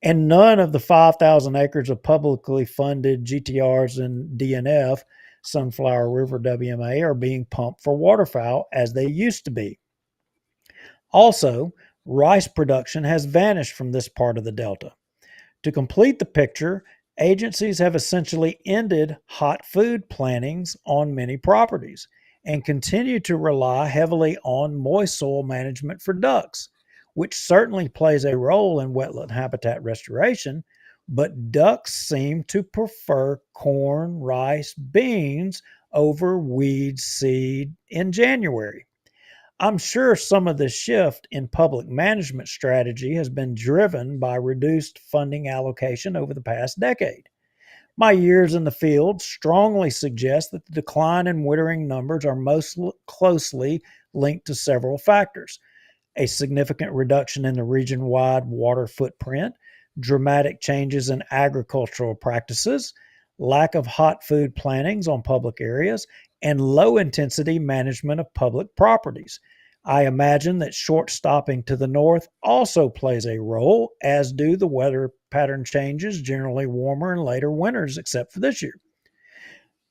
And none of the 5,000 acres of publicly funded GTRs and DNF, Sunflower River WMA, are being pumped for waterfowl as they used to be. Also, rice production has vanished from this part of the Delta. To complete the picture, agencies have essentially ended hot food plantings on many properties and continue to rely heavily on moist soil management for ducks, which certainly plays a role in wetland habitat restoration, but ducks seem to prefer corn, rice, beans over weed seed in January. I'm sure some of the shift in public management strategy has been driven by reduced funding allocation over the past decade. My years in the field strongly suggest that the decline in wintering numbers are most closely linked to several factors: a significant reduction in the region-wide water footprint, dramatic changes in agricultural practices, lack of hot food plantings on public areas, and low-intensity management of public properties. I imagine that short stopping to the north also plays a role, as do the weather pattern changes, generally warmer and later winters, except for this year.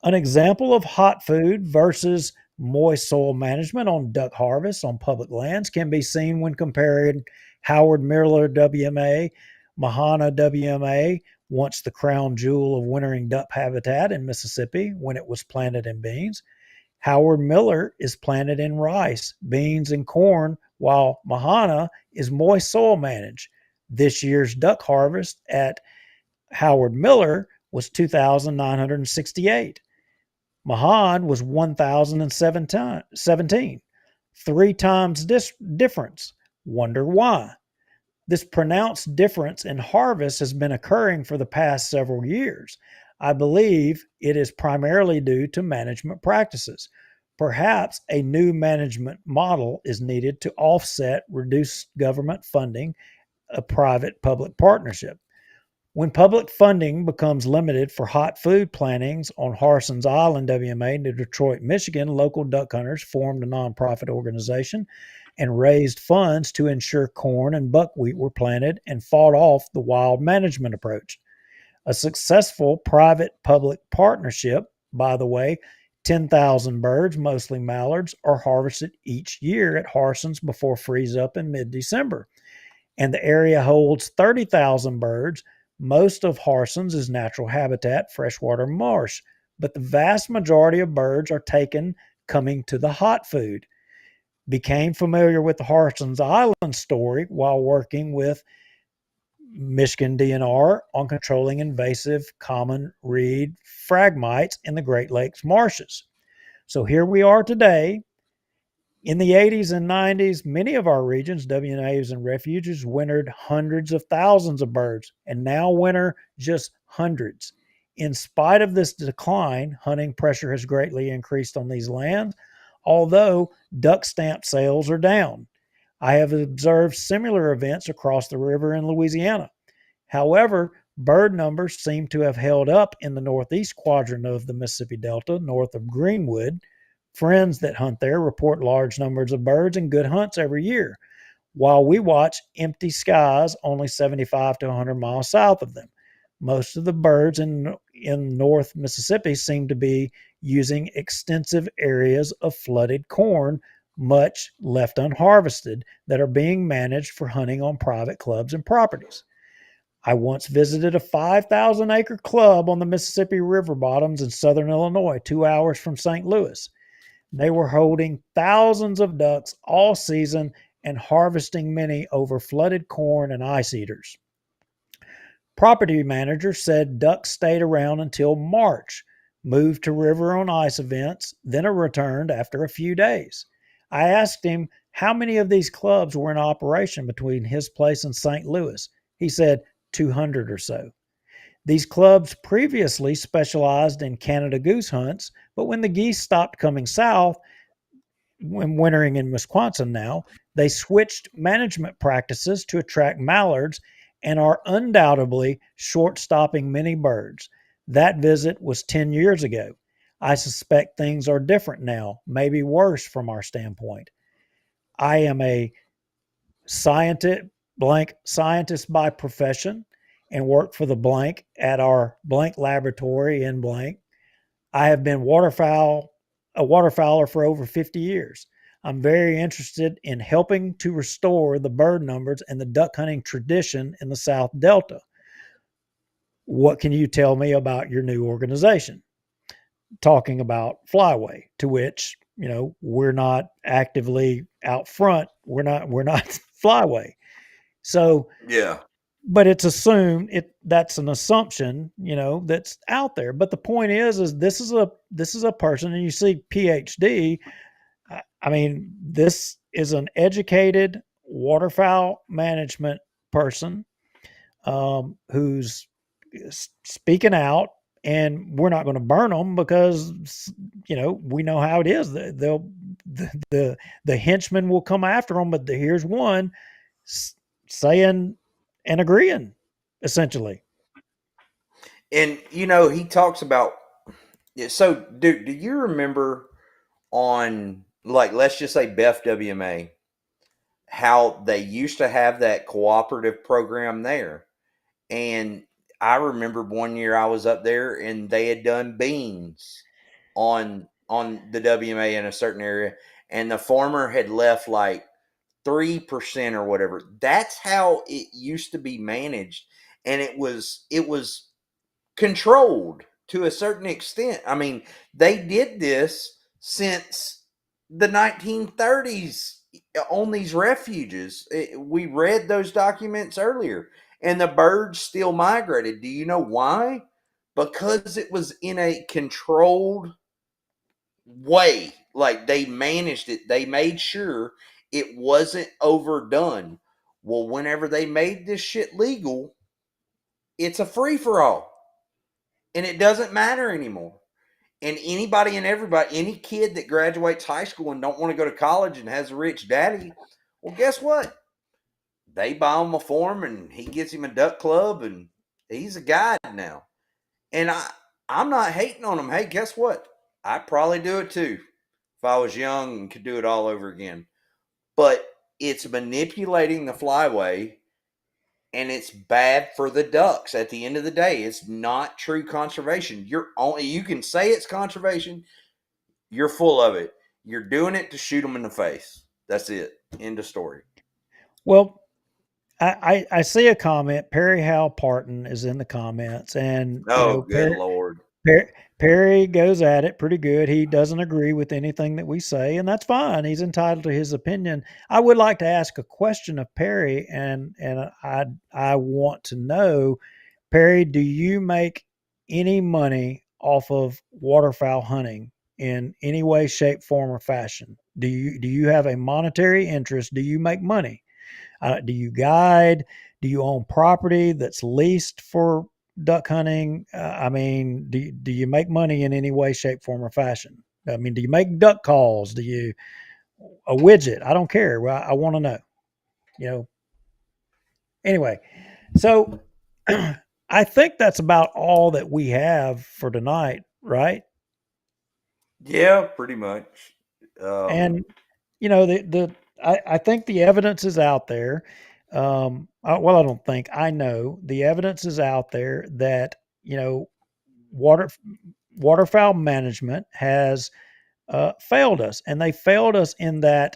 An example of hot food versus moist soil management on duck harvest on public lands can be seen when comparing Howard Miller WMA, Mahana WMA, once the crown jewel of wintering duck habitat in Mississippi when it was planted in beans. Howard Miller is planted in rice, beans, and corn, while Mahana is moist soil managed. This year's duck harvest at Howard Miller was 2,968. Mahan was 1,017, 3 times this difference. Wonder why? This pronounced difference in harvest has been occurring for the past several years. I believe it is primarily due to management practices. Perhaps a new management model is needed to offset reduced government funding, a private-public partnership. When public funding becomes limited for hot food plantings on Harson's Island WMA near Detroit, Michigan, local duck hunters formed a nonprofit organization and raised funds to ensure corn and buckwheat were planted and fought off the wild management approach. A successful private-public partnership, by the way, 10,000 birds, mostly mallards, are harvested each year at Harson's before freeze up in mid-December. And the area holds 30,000 birds. Most of Harson's is natural habitat, freshwater marsh, but the vast majority of birds are taken coming to the hot food. Became familiar with the Harson's Island story while working with Michigan DNR on controlling invasive common reed phragmites in the Great Lakes marshes. So here we are today. In the 80s and 90s, many of our regions, WNAs and refuges, wintered hundreds of thousands of birds and now winter just hundreds. In spite of this decline, hunting pressure has greatly increased on these lands, although duck stamp sales are down. I have observed similar events across the river in Louisiana. However, bird numbers seem to have held up in the northeast quadrant of the Mississippi Delta, north of Greenwood. Friends that hunt there report large numbers of birds and good hunts every year, while we watch empty skies only 75 to 100 miles south of them. Most of the birds in North Mississippi seem to be using extensive areas of flooded corn, much left unharvested, that are being managed for hunting on private clubs and properties. I once visited a 5,000-acre club on the Mississippi River bottoms in southern Illinois, 2 hours from St. Louis. They were holding thousands of ducks all season and harvesting many over flooded corn and ice eaters. Property manager said ducks stayed around until March, moved to river on ice events, then returned after a few days. I asked him how many of these clubs were in operation between his place and St. Louis. He said 200 or so. These clubs previously specialized in Canada goose hunts, but when the geese stopped coming south, when wintering in Wisconsin now, they switched management practices to attract mallards and are undoubtedly short-stopping many birds. That visit was 10 years ago. I suspect things are different now, maybe worse from our standpoint. I am a scientist by profession and work for the blank at our blank laboratory in blank. I have been a waterfowler for over 50 years. I'm very interested in helping to restore the bird numbers and the duck hunting tradition in the South Delta. What can you tell me about your new organization? Talking about Flyway, to which, we're not actively out front. We're not Flyway. So, Yeah. but it's assumed that's an assumption, that's out there. But the point is this is a person, and you see PhD. I mean, this is an educated waterfowl management person who's speaking out, and we're not going to burn them because we know how it is. The henchmen will come after them, but here's one saying and agreeing, essentially. And he talks about. So, do you remember on, like, let's just say BFWMA, how they used to have that cooperative program there? And I remember one year I was up there and they had done beans on the WMA in a certain area, and the farmer had left like 3% or whatever. That's how it used to be managed, and it was controlled to a certain extent. I mean, they did this since the 1930s on these refuges. We read those documents earlier, and the birds still migrated. Do you know why? Because it was in a controlled way. Like, they managed it, they made sure it wasn't overdone. Well, whenever they made this shit legal, it's a free for all, and it doesn't matter anymore. And anybody and everybody, any kid that graduates high school and don't want to go to college and has a rich daddy, well, guess what? They buy him a farm and he gets him a duck club and he's a guide now. And I'm not hating on him. Hey, guess what? I'd probably do it too if I was young and could do it all over again. But it's manipulating the flyway, and it's bad for the ducks. At the end of the day, it's not true conservation. You can say it's conservation. You're full of it. You're doing it to shoot them in the face. That's it. End of story. Well, I see a comment. Perry Hal Parton is in the comments, and Good Lord. Perry goes at it pretty good. He doesn't agree with anything that we say, and that's fine. He's entitled to his opinion. I would like to ask a question of Perry, and I want to know, Perry, do you make any money off of waterfowl hunting in any way, shape, form, or fashion? Do you have a monetary interest? Do you make money? Do you guide? Do you own property that's leased for duck hunting? I mean, do you make money in any way, shape, form, or fashion? I mean, do you make duck calls? Do you a widget? I don't care. Well, I want to know. Anyway, so I think that's about all that we have for tonight, right? Yeah, pretty much. And I think the evidence is out there. I don't think, I know the evidence is out there that waterfowl management has failed us, and they failed us in that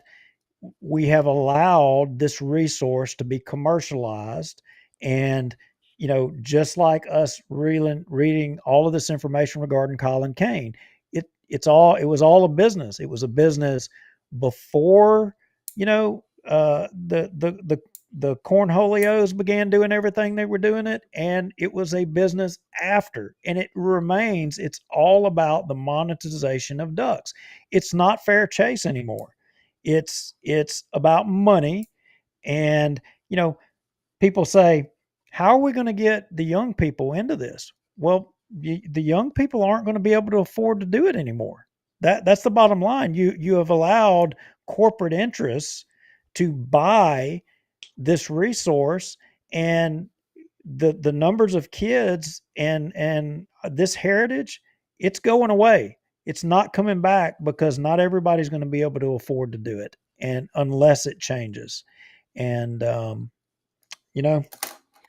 we have allowed this resource to be commercialized. And just like us reading all of this information regarding Colin Kane, it was all a business. It was a business before the cornholios began doing everything they were doing it, and it was a business after, and it's all about the monetization of ducks. It's not fair chase anymore. It's about money. And people say, how are we going to get the young people into this? Well, the young people aren't going to be able to afford to do it anymore. That's the bottom line. You have allowed corporate interests to buy this resource, and the numbers of kids and this heritage, it's going away. It's not coming back because not everybody's going to be able to afford to do it, and unless it changes. And you know,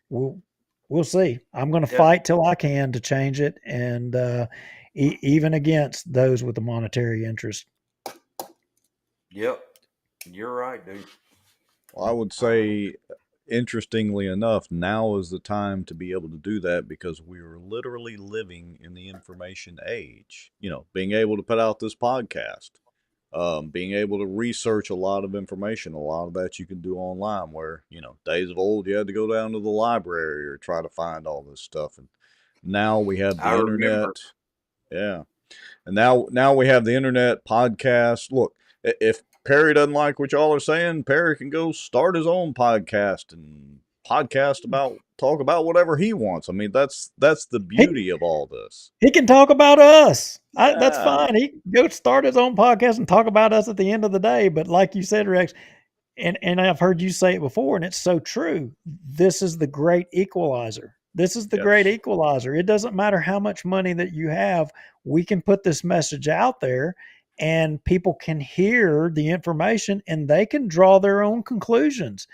we'll see. I'm going to Yeah. fight till I can to change it, and even against those with the monetary interest. Yep. You're right, dude. Well, I would say, interestingly enough, now is the time to be able to do that because we are literally living in the information age. Being able to put out this podcast, being able to research a lot of information, a lot of that you can do online. Where days of old, you had to go down to the library or try to find all this stuff, and now we have I the remember. internet. Yeah, and now we have the internet podcast. Look, if Perry doesn't like what y'all are saying, Perry can go start his own podcast and talk about whatever he wants. I mean, that's the He beauty of all this. he can talk about us. That's Yeah. fine. He can go start his own podcast and talk about us at the end of the day. But like you said, Rex, and I've heard you say it before, and it's so true. This is the great equalizer. This is the great Yes. equalizer. It doesn't matter how much money that you have. We can put this message out there, and people can hear the information, and they can draw their own conclusions.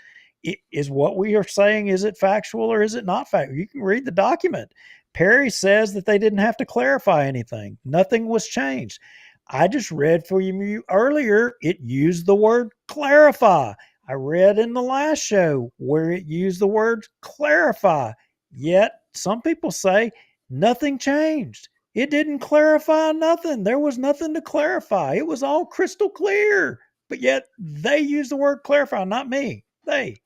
Is what we are saying, is it factual or is it not factual? You can read the document. Perry says that they didn't have to clarify anything. Nothing was changed. I just read for you earlier, it used the word clarify. I read in the last show where it used the word clarify. Yet some people say nothing changed. It didn't clarify nothing. There was nothing to clarify. It was all crystal clear. But yet they use the word clarify, not me. They.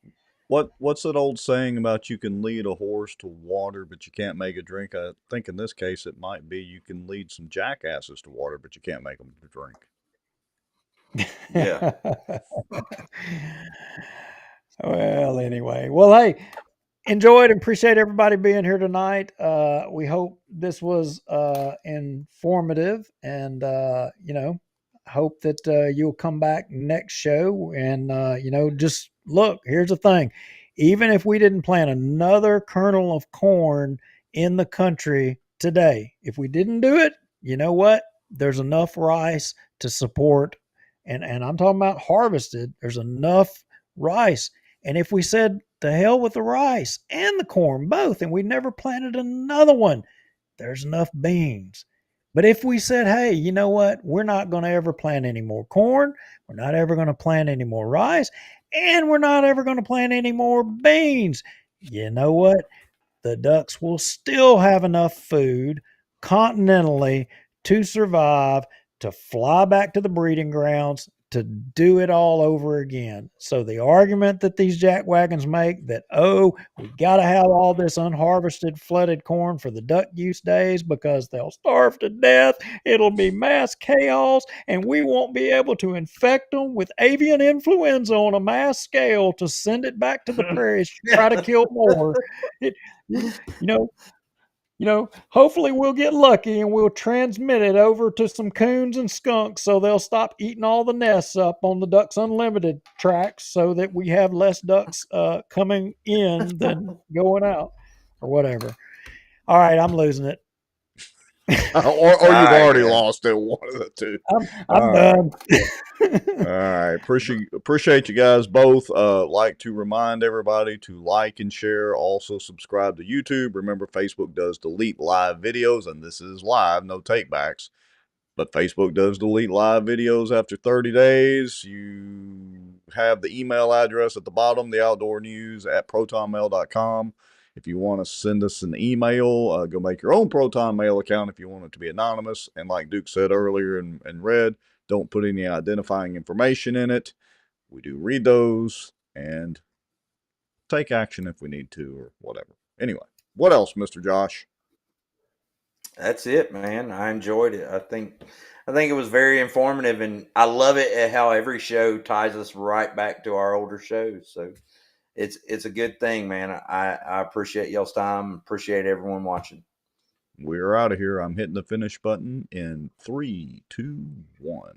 What's that old saying about you can lead a horse to water, but you can't make it drink? I think in this case it might be you can lead some jackasses to water, but you can't make them to drink. Yeah. Well, anyway. Well, hey, enjoyed and appreciate everybody being here tonight. We hope this was informative, and hope that you'll come back next show. And just look. Here's the thing: even if we didn't plant another kernel of corn in the country today, if we didn't do it, you know what? There's enough rice to support, and I'm talking about harvested. There's enough rice. And if we said to hell with the rice and the corn, both, and we never planted another one, there's enough beans. But if we said, hey, you know what? We're not going to ever plant any more corn. We're not ever going to plant any more rice. And we're not ever going to plant any more beans. You know what? The ducks will still have enough food continentally to survive, to fly back to the breeding grounds, to do it all over again. So the argument that these jack wagons make that, oh, we got to have all this unharvested flooded corn for the duck use days because they'll starve to death, it'll be mass chaos, and we won't be able to infect them with avian influenza on a mass scale to send it back to the prairies to try to kill more. It, you know, hopefully we'll get lucky and we'll transmit it over to some coons and skunks so they'll stop eating all the nests up on the Ducks Unlimited tracks so that we have less ducks coming in than going out or whatever. All right, I'm losing it. or you've right, already man. lost it. One of the two. I'm done. All right. Appreciate you guys both. Like to remind everybody to like and share. Also subscribe to YouTube. Remember, Facebook does delete live videos, and this is live, no takebacks. But Facebook does delete live videos after 30 days. You have the email address at the bottom, theoutdoornews@protonmail.com. If you want to send us an email, go make your own Proton Mail account if you want it to be anonymous. And like Duke said earlier and read, don't put any identifying information in it. We do read those and take action if we need to or whatever. Anyway, what else, Mr. Josh? That's it, man. I enjoyed it. I think it was very informative, and I love it at how every show ties us right back to our older shows. So it's a good thing, man. I appreciate y'all's time. Appreciate everyone watching. We're out of here. I'm hitting the finish button in 3, 2, 1.